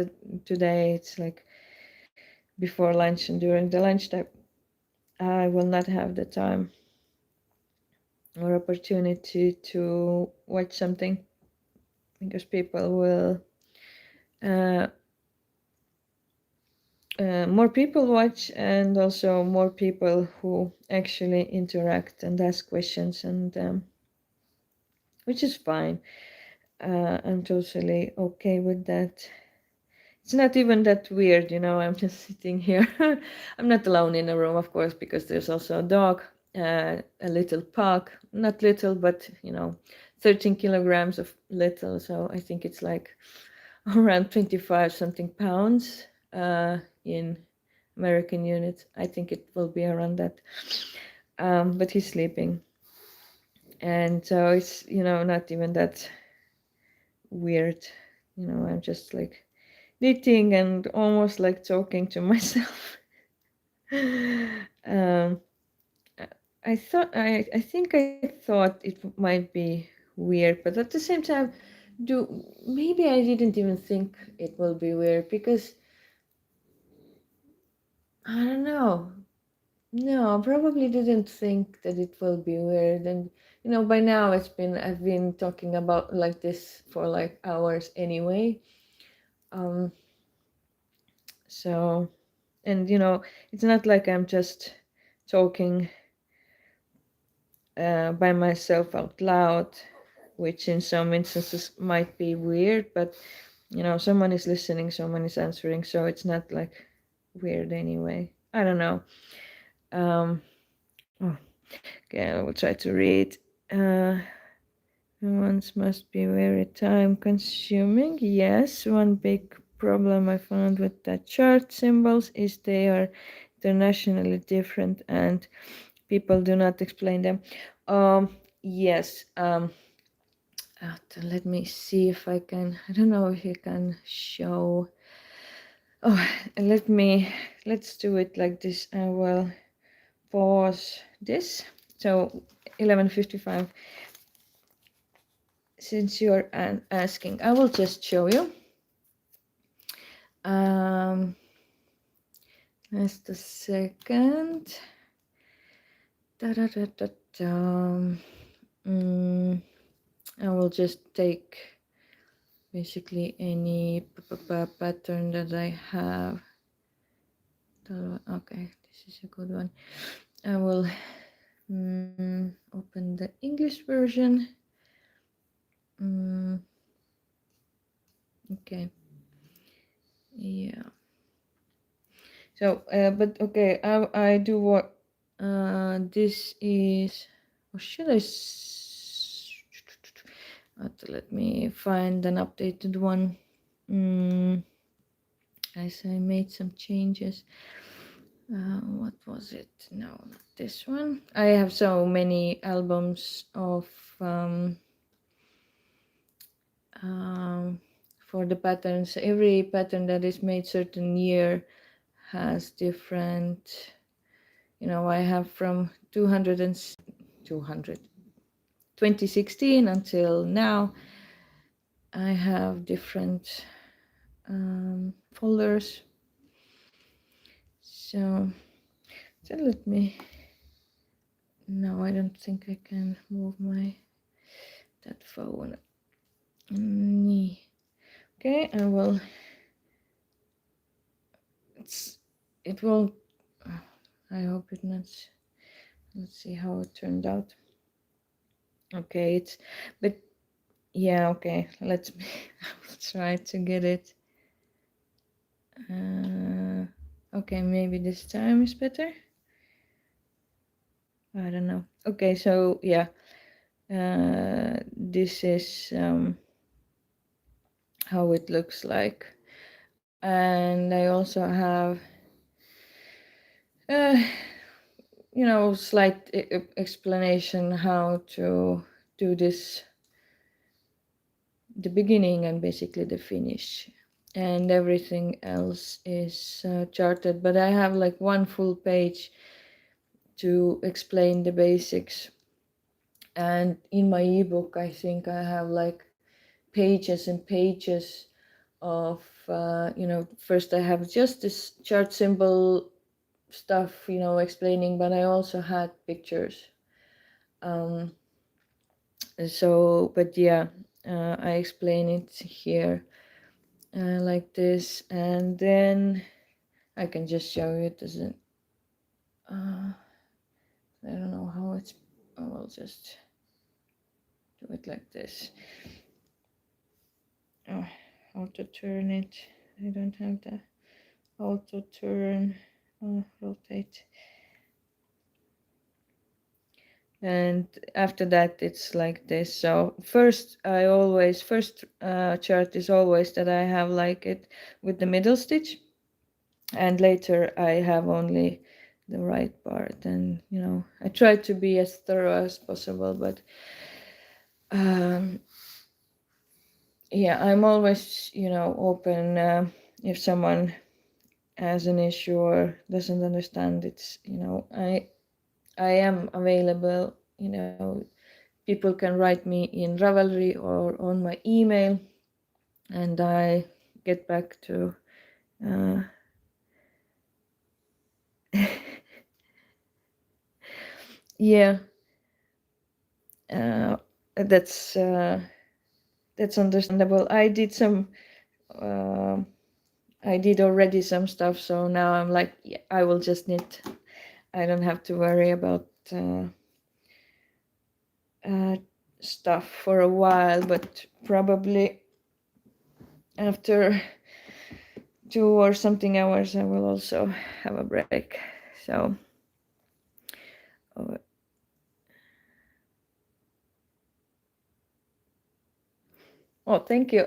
today, it's like before lunch and during the lunchtime, I will not have the time or opportunity to watch something because people will uh, more people watch, and also more people who actually interact and ask questions, and which is fine. I'm totally okay with that. It's not even that weird, you know. I'm just sitting here. I'm not alone in a room, of course, because there's also a dog, a little pug, not little, but you know, 13 kilograms of little. So I think it's like around 25 something pounds in American units. I think it will be around that. But he's sleeping, and so it's, you know, not even that weird. You know, I'm just like knitting and almost like talking to myself. um, I thought it might be weird, but at the same time, maybe I didn't even think it will be weird because I don't know. No, I probably didn't think that it will be weird, and you know, by now I've been talking about like this for like hours anyway. Um, so, and you know, it's not like I'm just talking by myself out loud, which in some instances might be weird, but you know, someone is listening, someone is answering, so it's not like weird anyway. I don't know. Oh, okay, I will try to read. Uh, Ones must be very time consuming. Yes, one big problem I found with the chart symbols is they are internationally different and people do not explain them. Yes. Let me see if I can. I don't know if you can show. Oh, let's do it like this. I will pause this. So 11:55. Since you're asking, I will just show you. Just a second. Da, da, da, da, da. I will just take basically any pattern that I have. Okay, this is a good one. I will open the English version. Okay. Yeah. So, but okay, I do what this is, or should I? Let me find an updated one. As I made some changes. What was it? No, not this one. I have so many albums of for the patterns. Every pattern that is made certain year has different, you know, I have from 2016 until now. I have different folders. So let me. No, I don't think I can move that phone. Okay, I will. It will. I hope it not. Let's see how it turned out. Okay, but yeah, okay. Let's. I will try to get it. Okay, maybe this time is better. I don't know. Okay, so yeah, this is how it looks like, and I also have you know, slight explanation how to do this, the beginning and basically the finish, and everything else is charted, but I have like one full page to explain the basics, And in my ebook, I think I have like pages and pages of, first I have just this chart symbol stuff, explaining, but I also had pictures. So, but yeah, I explain it here like this, and then I can just show you. It doesn't, I don't know how it's, I will just do it like this. Oh, how to turn it? I don't have the how to turn, rotate. And after that it's like this. So first chart is always that I have like it with the middle stitch, and later I have only the right part. And I try to be as thorough as possible, but yeah, I'm always open, if someone has an issue or doesn't understand. It's I am available. People can write me in Ravelry or on my email, and I get back to yeah, uh, that's understandable. Uh, I did already some stuff, so now I'm like, yeah, I will just knit. I don't have to worry about stuff for a while, but probably after 2 or something hours I will also have a break. So oh, thank you.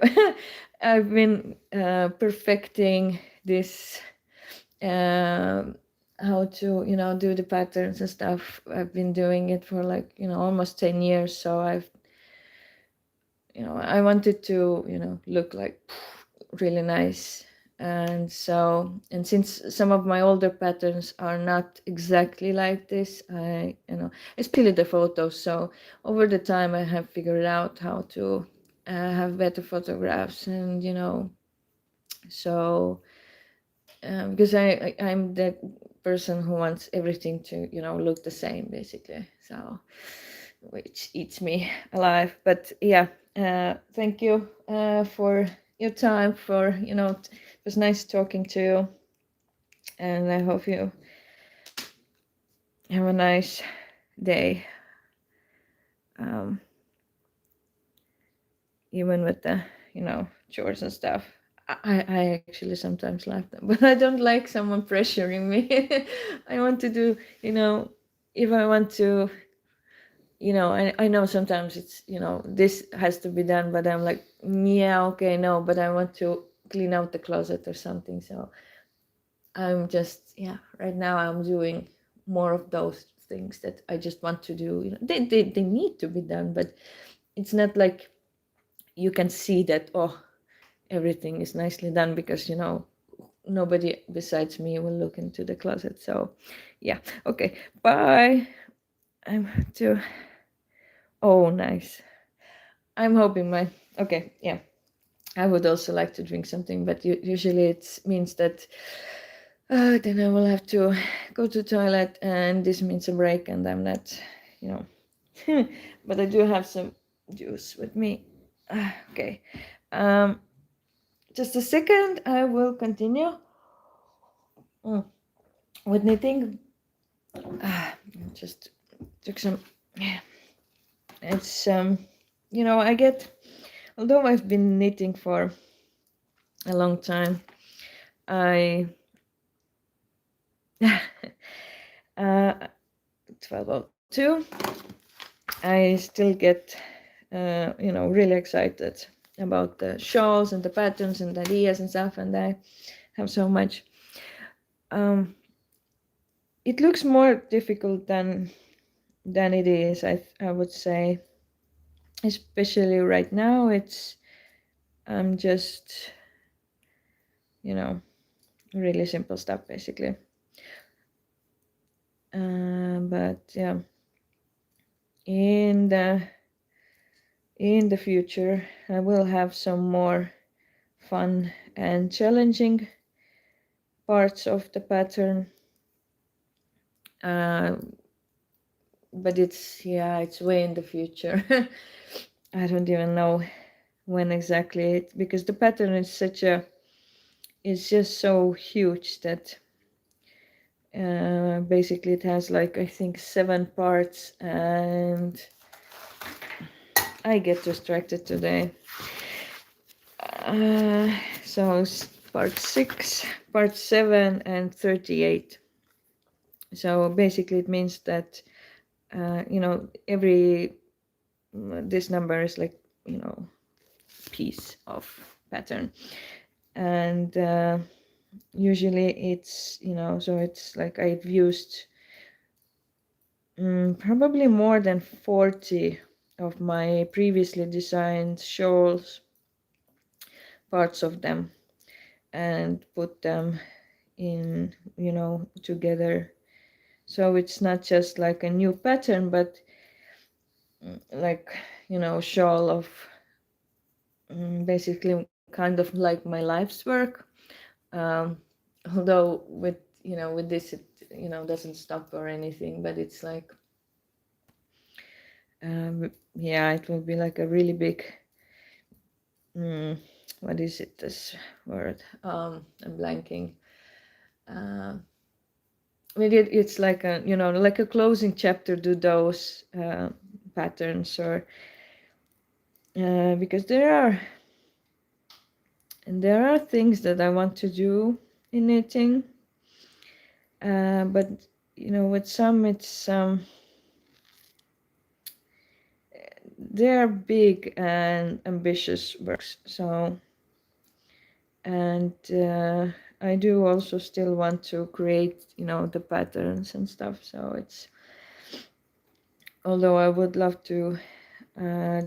I've been perfecting this, how to do the patterns and stuff. I've been doing it for like almost 10 years, so I wanted to look like really nice. And since some of my older patterns are not exactly like this, I still the photos. So over the time I have figured out how to have better photographs. And so because I'm the person who wants everything to look the same basically, so which eats me alive. But yeah, thank you for your time. It was nice talking to you, and I hope you have a nice day, um, even with the chores and stuff. I actually sometimes like them, but I don't like someone pressuring me. I want to do, if I want to, I know sometimes it's, this has to be done, but I'm like, yeah, okay, no, but I want to clean out the closet or something. So I'm just, yeah, right now I'm doing more of those things that I just want to do. They need to be done, but it's not like you can see that, oh, everything is nicely done, because nobody besides me will look into the closet. So yeah, okay, bye. I'm too, oh, nice. I'm hoping okay, yeah, I would also like to drink something, but usually it means that then I will have to go to the toilet, and this means a break, and I'm not, you know but I do have some juice with me. Okay, just a second, I will continue with knitting. Just took some, it's I get, although I've been knitting for a long time, I 12:02, I still get really excited about the shawls and the patterns and the ideas and stuff, and I have so much. It looks more difficult than it is, I would say, especially right now. I'm just really simple stuff basically, but yeah, in the future I will have some more fun and challenging parts of the pattern, but it's way in the future. I don't even know when exactly, because the pattern is it's just so huge that basically it has like, I think, 7 parts, and I get distracted today. So part 6, part 7, and 38. So basically it means that every this number is like, piece of pattern, and usually it's, so it's like I've used probably more than 40 of my previously designed shawls, parts of them, and put them in, together. So it's not just like a new pattern, but like, shawl of basically kind of like my life's work. Um, Although with this, it doesn't stop or anything, but it's like, it will be like a really big, what is it, this word, I'm blanking. Maybe it's like a, like a closing chapter to those patterns, or because there are things that I want to do in knitting, but with some it's they're big and ambitious works. So, and I do also still want to create, the patterns and stuff. So it's, although I would love to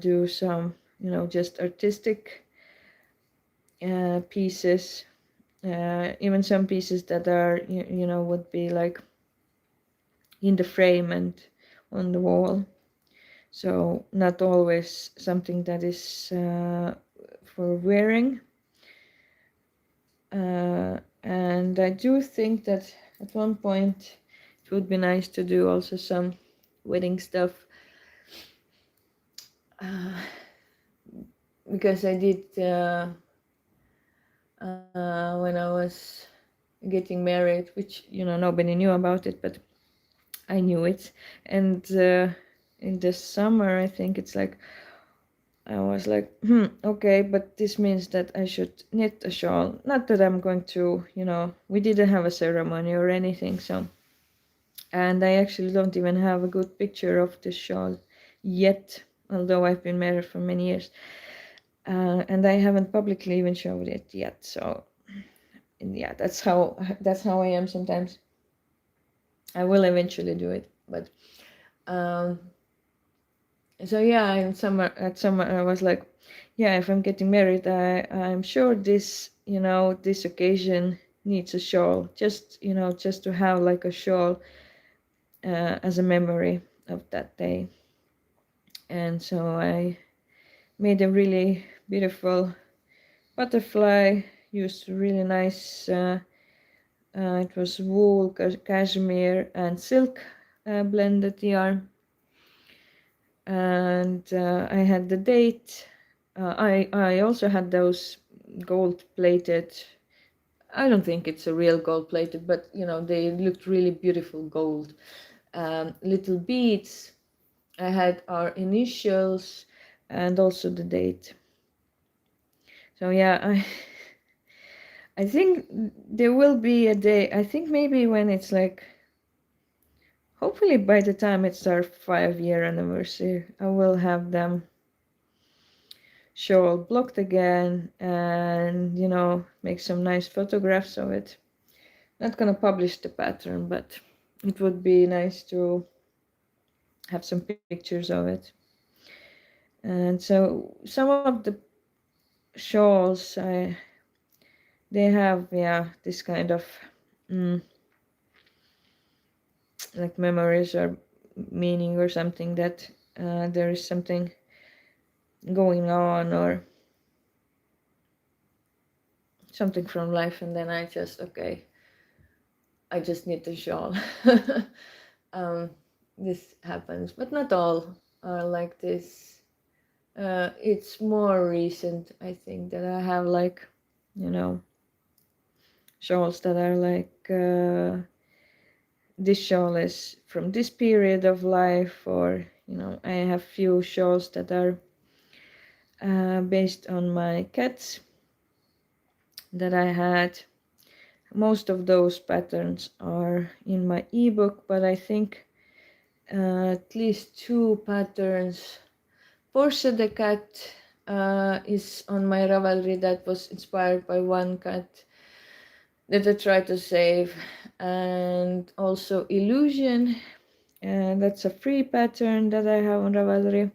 do some, just artistic pieces, even some pieces that are, would be like in the frame and on the wall. So not always something that is for wearing. And I do think that at one point it would be nice to do also some wedding stuff, because I did when I was getting married, which nobody knew about it, but I knew it. And in the summer, I think it's like, I was like, okay, but this means that I should knit a shawl. Not that I'm going to, we didn't have a ceremony or anything, so. And I actually don't even have a good picture of the shawl yet, although I've been married for many years. And I haven't publicly even showed it yet, so yeah, that's how I am sometimes. I will eventually do it, but so yeah, at summer I was like, yeah, if I'm getting married, I'm sure this this occasion needs a shawl, just just to have like a shawl as a memory of that day. And so I made a really beautiful butterfly, used really nice it was wool, cashmere, and silk blended yarn. And I had the date. I also had those gold plated. I don't think it's a real gold plated, but they looked really beautiful gold. Little beads. I had our initials and also the date. So yeah, I think there will be a day. I think maybe when it's like, hopefully by the time it's our 5-year anniversary, I will have them shawl blocked again and make some nice photographs of it. Not gonna publish the pattern, but it would be nice to have some pictures of it. And so some of the shawls, they have this kind of like memories or meaning or something that there is something going on or something from life, and then I just I just need a shawl. This happens, but not all are like this. It's more recent, I think, that I have like, shawls that are like, this shawl is from this period of life, or I have few shawls that are based on my cats that I had. Most of those patterns are in my ebook, but I think at least 2 patterns. Portia the cat is on my Ravelry, that was inspired by one cat that I tried to save, and also Illusion, and that's a free pattern that I have on Ravelry.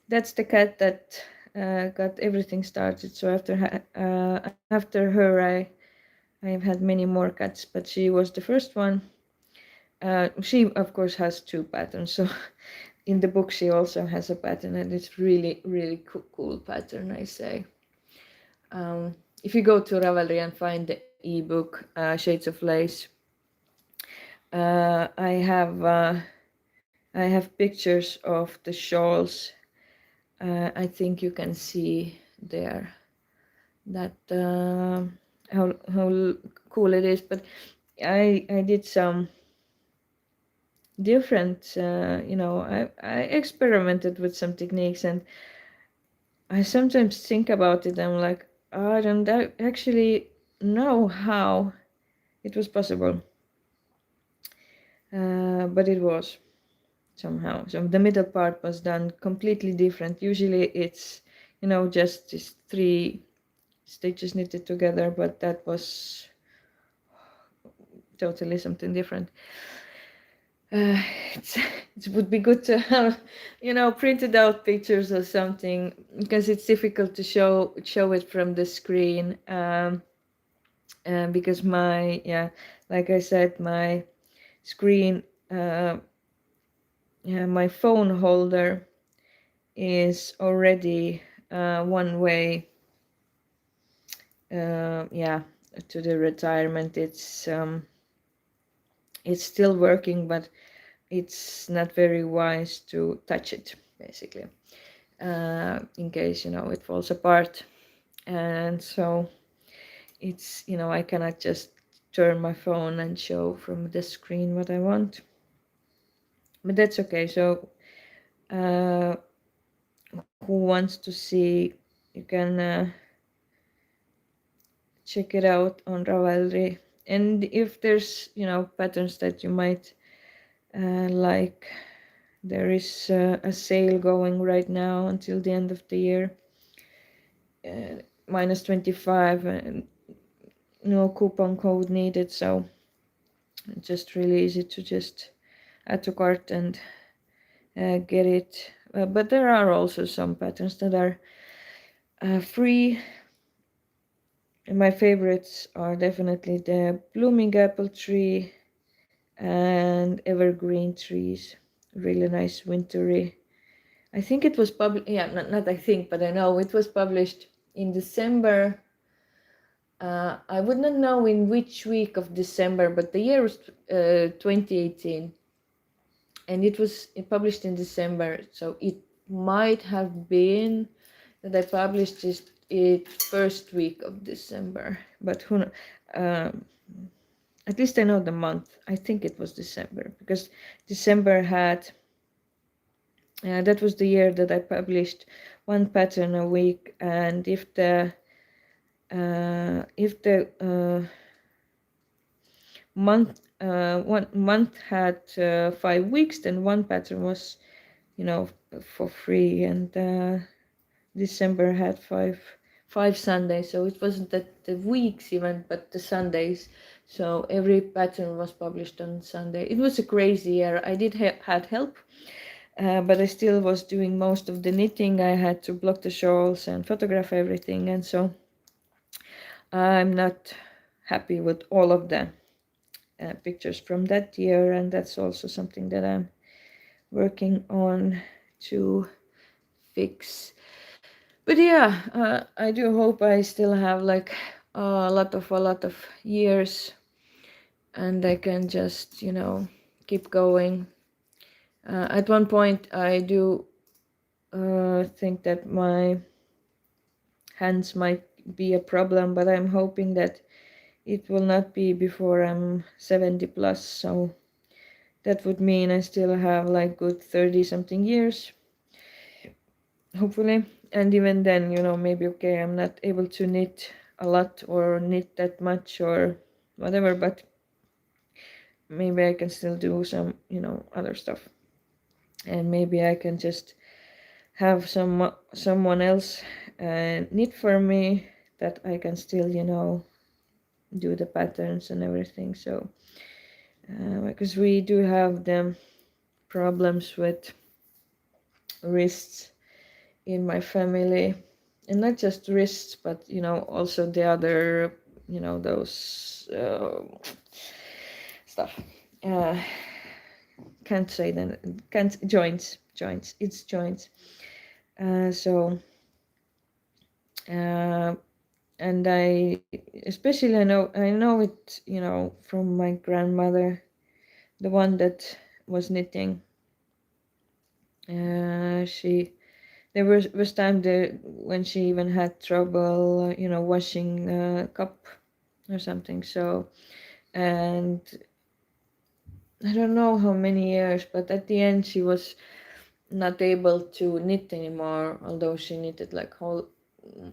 That's the cat that got everything started. So after her, I've had many more cats, but she was the first one. She of course has 2 patterns, so in the book she also has a pattern, and it's really really cool pattern, I say. If you go to Ravelry and find the ebook Shades of Lace, I have pictures of the shawls. I think you can see there that how cool it is. But I did some different, I experimented with some techniques, and I sometimes think about it. I'm like, I don't actually know how it was possible, but it was somehow. So the middle part was done completely different. Usually it's just these 3 stitches knitted together, but that was totally something different. It would be good to have printed out pictures or something, because it's difficult to show it from the screen, because like I said, my screen, my phone holder is already one way, to the retirement. It's still working, but it's not very wise to touch it, basically, in case it falls apart. And so it's I cannot just turn my phone and show from the screen what I want, but that's okay. So who wants to see, you can check it out on Ravelry. And if there's patterns that you might like, there is a sale going right now until the end of the year, -25, and no coupon code needed, so it's just really easy to just add to cart and get it. But there are also some patterns that are free. And my favorites are definitely the blooming apple tree and evergreen trees. Really nice wintry. I think it was published, not I think, but I know it was published in December. I would not know in which week of December, but the year was 2018. And it was published in December, so it might have been that I published it first week of December, but who knows? At least I know the month. I think it was December, because December had that was the year that I published 1 pattern a week, and if the one month had 5 weeks, then 1 pattern was for free, and December had five Sundays, so it wasn't that the weeks even, but the Sundays. So every pattern was published on Sunday. It was a crazy year. I did had help, but I still was doing most of the knitting. I had to block the shawls and photograph everything, and so I'm not happy with all of the pictures from that year, and that's also something that I'm working on to fix. But yeah, I do hope I still have like a lot of years, and I can just keep going. At one point, I do think that my hands might be a problem, but I'm hoping that it will not be before I'm 70 plus. So that would mean I still have like good 30 something years, hopefully. And even then, maybe okay, I'm not able to knit a lot or knit that much or whatever, but maybe I can still do some, other stuff. And maybe I can just have someone else knit for me that I can still, do the patterns and everything. So because we do have the problems with wrists in my family, and not just wrists, but also the other, those stuff. uh can't say that, can't, joints, it's joints. So and I especially, I know it, from my grandmother, the one that was knitting. She There was time there when she even had trouble, washing a cup or something. So, and I don't know how many years, but at the end she was not able to knit anymore, although she knitted like whole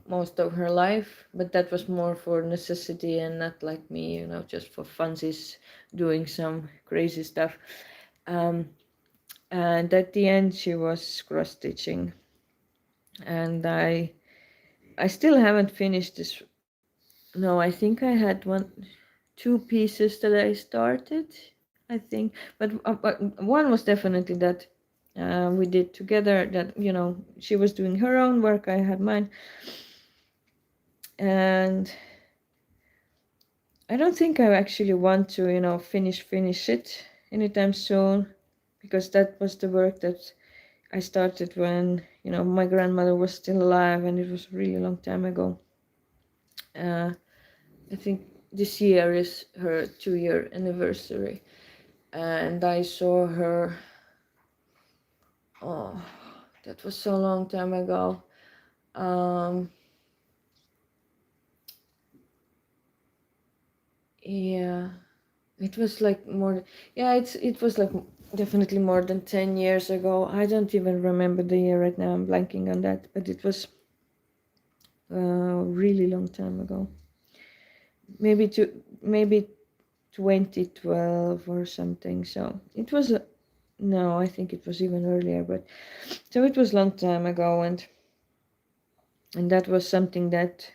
most of her life. But that was more for necessity and not like me, just for funsies, doing some crazy stuff. Um, and at the end she was cross stitching, and I still haven't finished this. No, I think I had two pieces that I started, I think, but one was definitely that we did together. That she was doing her own work, I had mine, and I don't think I actually want to finish it anytime soon, because that was the work that I started when my grandmother was still alive, and it was a really long time ago. I think this year is her 2-year anniversary, and I saw her. Oh, that was so long time ago. Um, yeah, it was like more. Yeah, it was like definitely more than 10 years ago. I don't even remember the year right now. I'm blanking on that, but it was a really long time ago. Maybe 2012 or something. So it was no, I think it was even earlier. But so it was long time ago, and that was something that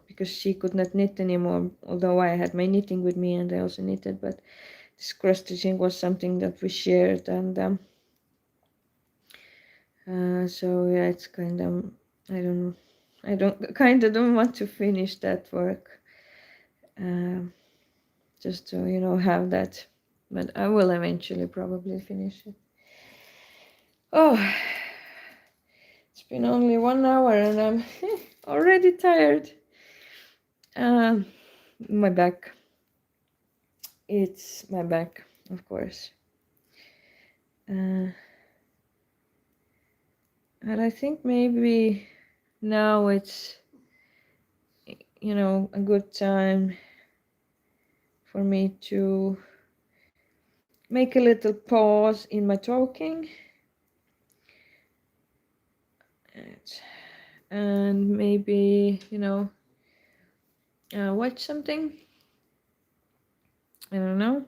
because she could not knit anymore, although I had my knitting with me and I also knitted, but this cross stitching was something that we shared, and so yeah, it's kind of, I don't kind of don't want to finish that work, just to have that, but I will eventually probably finish it. Oh, it's been only 1 hour and I'm already tired. um my back, it's my back, of course. And I think maybe now it's a good time for me to make a little pause in my talking, and maybe watch something. I don't know.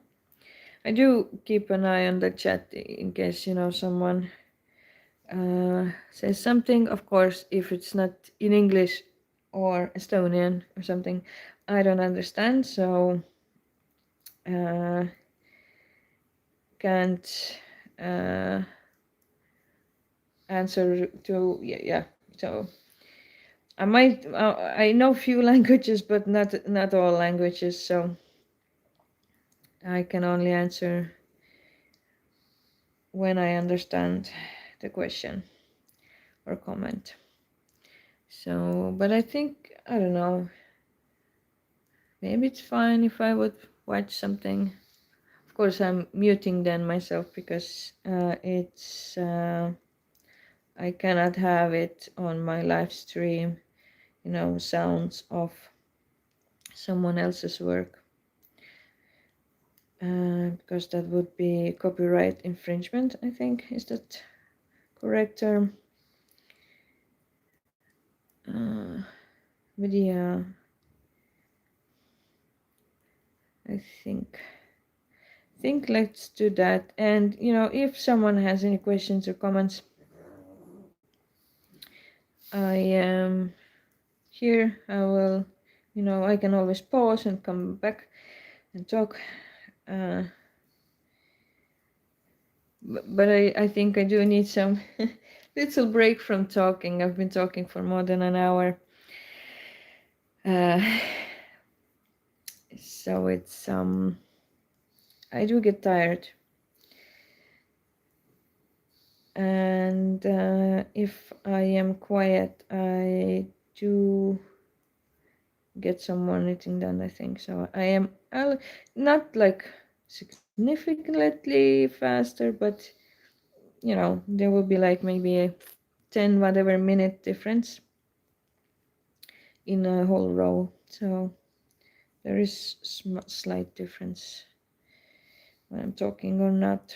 I do keep an eye on the chat in case someone says something. Of course, if it's not in English or Estonian or something I don't understand, so can't answer to. Yeah. So I know few languages, but not all languages. So I can only answer when I understand the question or comment. So, but I think, I don't know, maybe it's fine if I would watch something. Of course, I'm muting then myself because I cannot have it on my live stream, sounds of someone else's work. Because that would be copyright infringement, I think. Is that correct term? But yeah, I think let's do that. And if someone has any questions or comments, I am here. I will, I can always pause and come back and talk. But I think I do need some little break from talking. I've been talking for more than an hour. So it's I do get tired. And if I am quiet, I do get some more knitting done, I think. So I'll not like significantly faster, but there will be like maybe a 10 whatever minute difference in a whole row. So there is slight difference when I'm talking or not.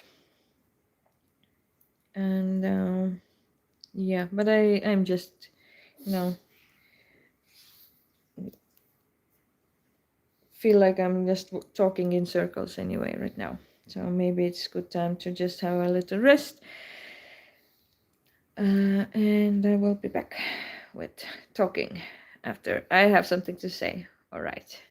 And yeah, but I'm just feel like I'm just talking in circles anyway right now. So maybe it's good time to just have a little rest. And I will be back with talking after I have something to say. All right.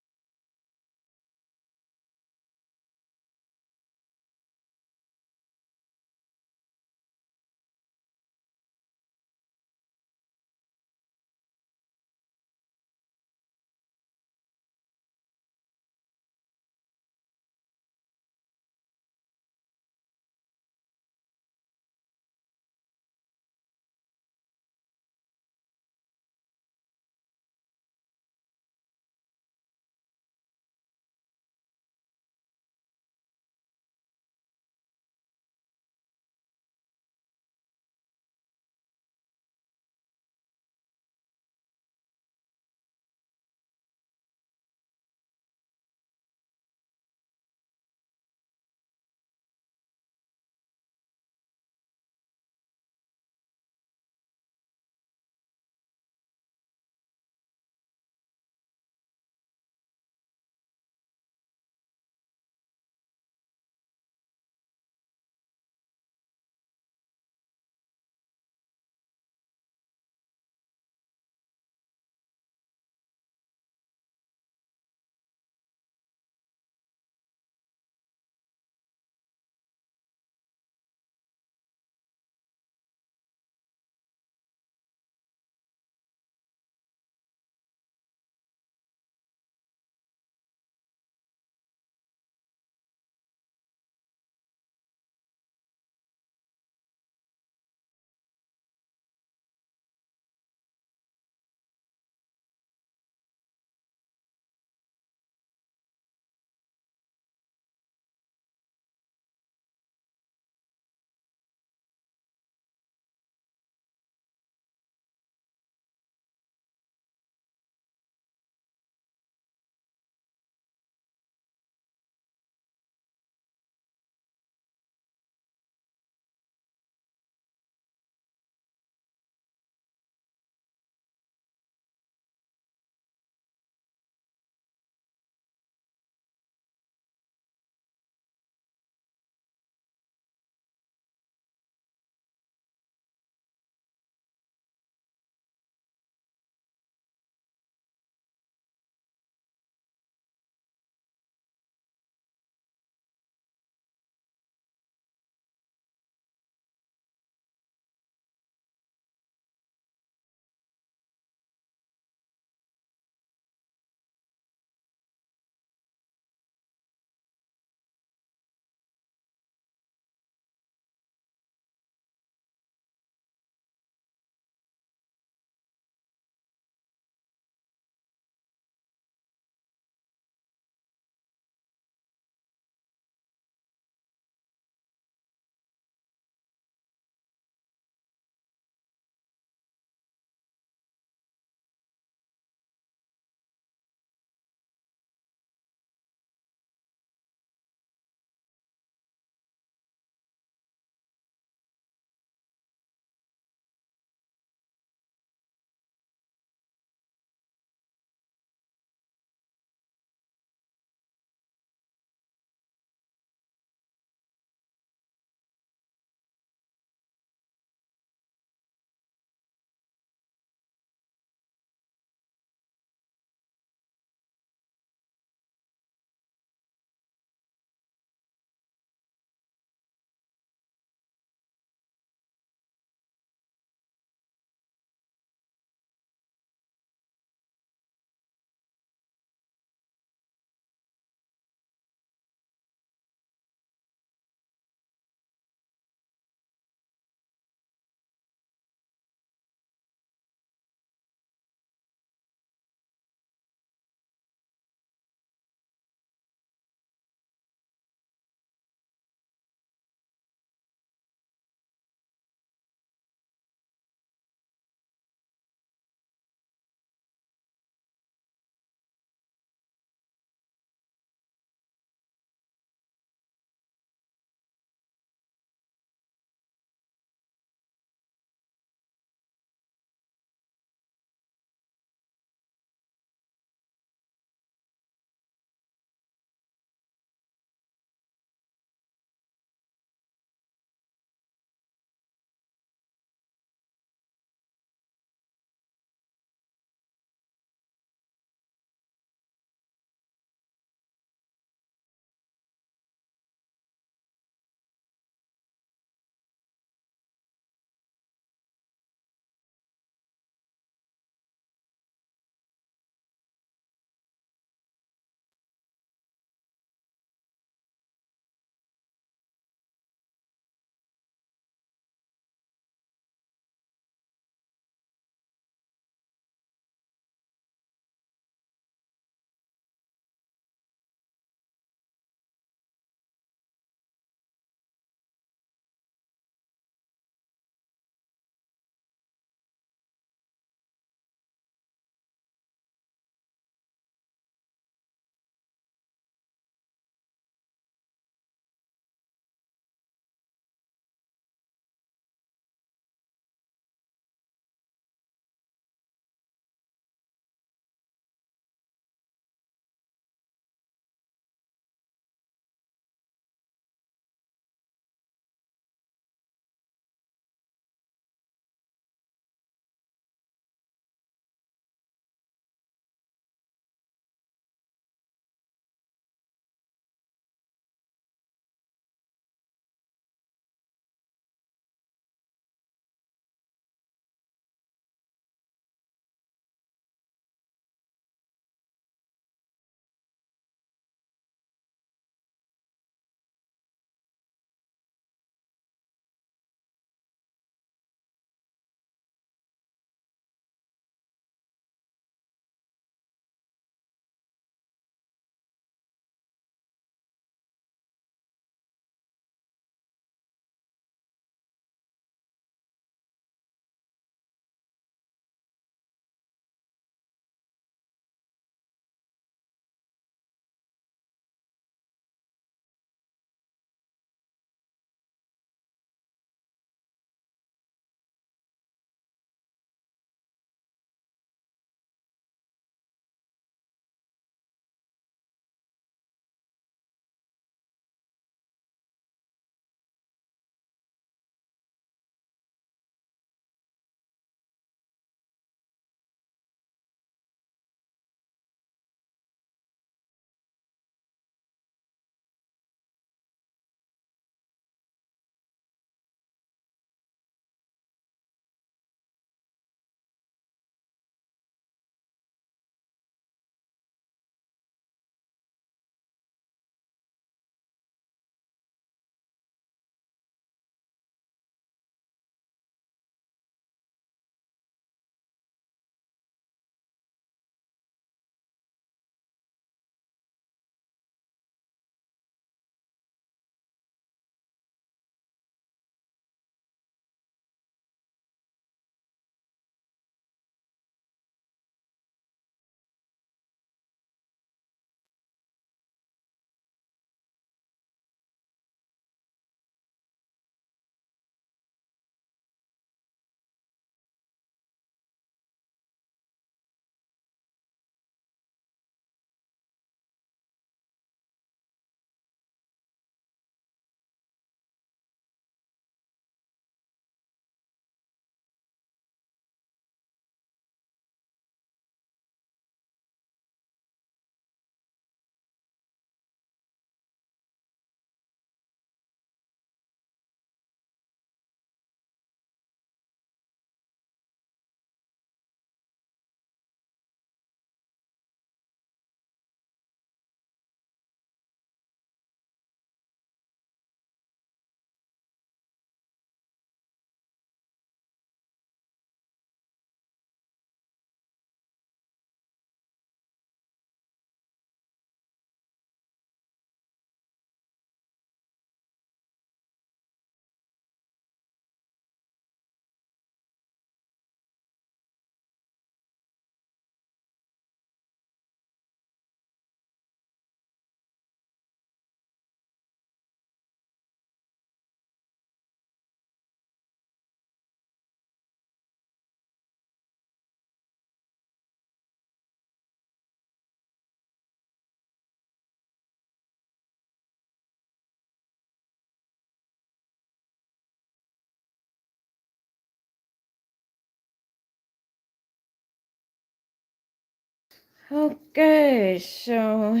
Okay, so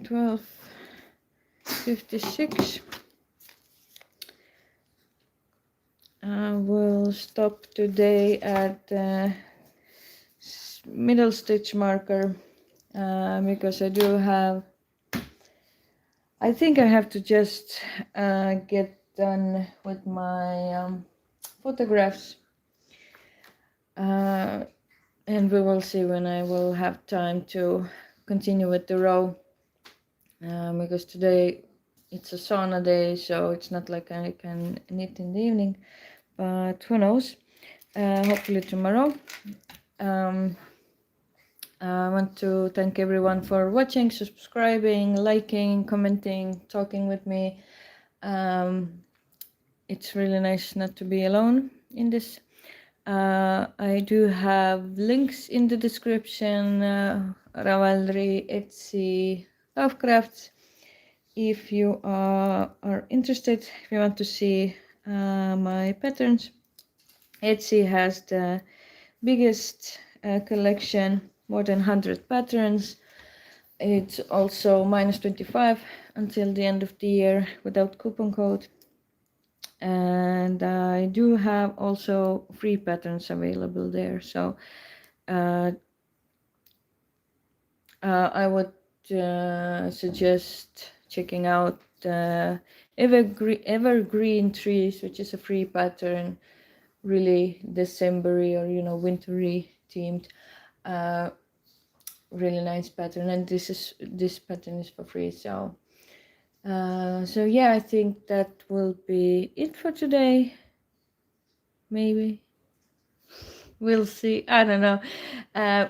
12:56. We'll stop today at middle stitch marker because I think I have to just get done with my photographs, and we will see when I will have time to continue with the row, because today it's a sauna day, so it's not like I can knit in the evening, but who knows. Hopefully tomorrow. I want to thank everyone for watching, subscribing, liking, commenting, talking with me. It's really nice not to be alone in this. I do have links in the description, Ravelry, Etsy, Lovecrafts. If you are interested, if you want to see my patterns, Etsy has the biggest collection, more than 100 patterns. It's also -25 until the end of the year without coupon code. And I do have also free patterns available there. So I would suggest checking out Evergreen Trees, which is a free pattern, really Decembery or wintry themed. Really nice pattern, and this pattern is for free. So yeah, I think that will be it for today. Maybe we'll see, I don't know,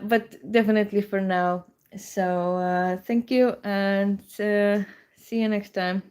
but definitely for now. So thank you, and see you next time.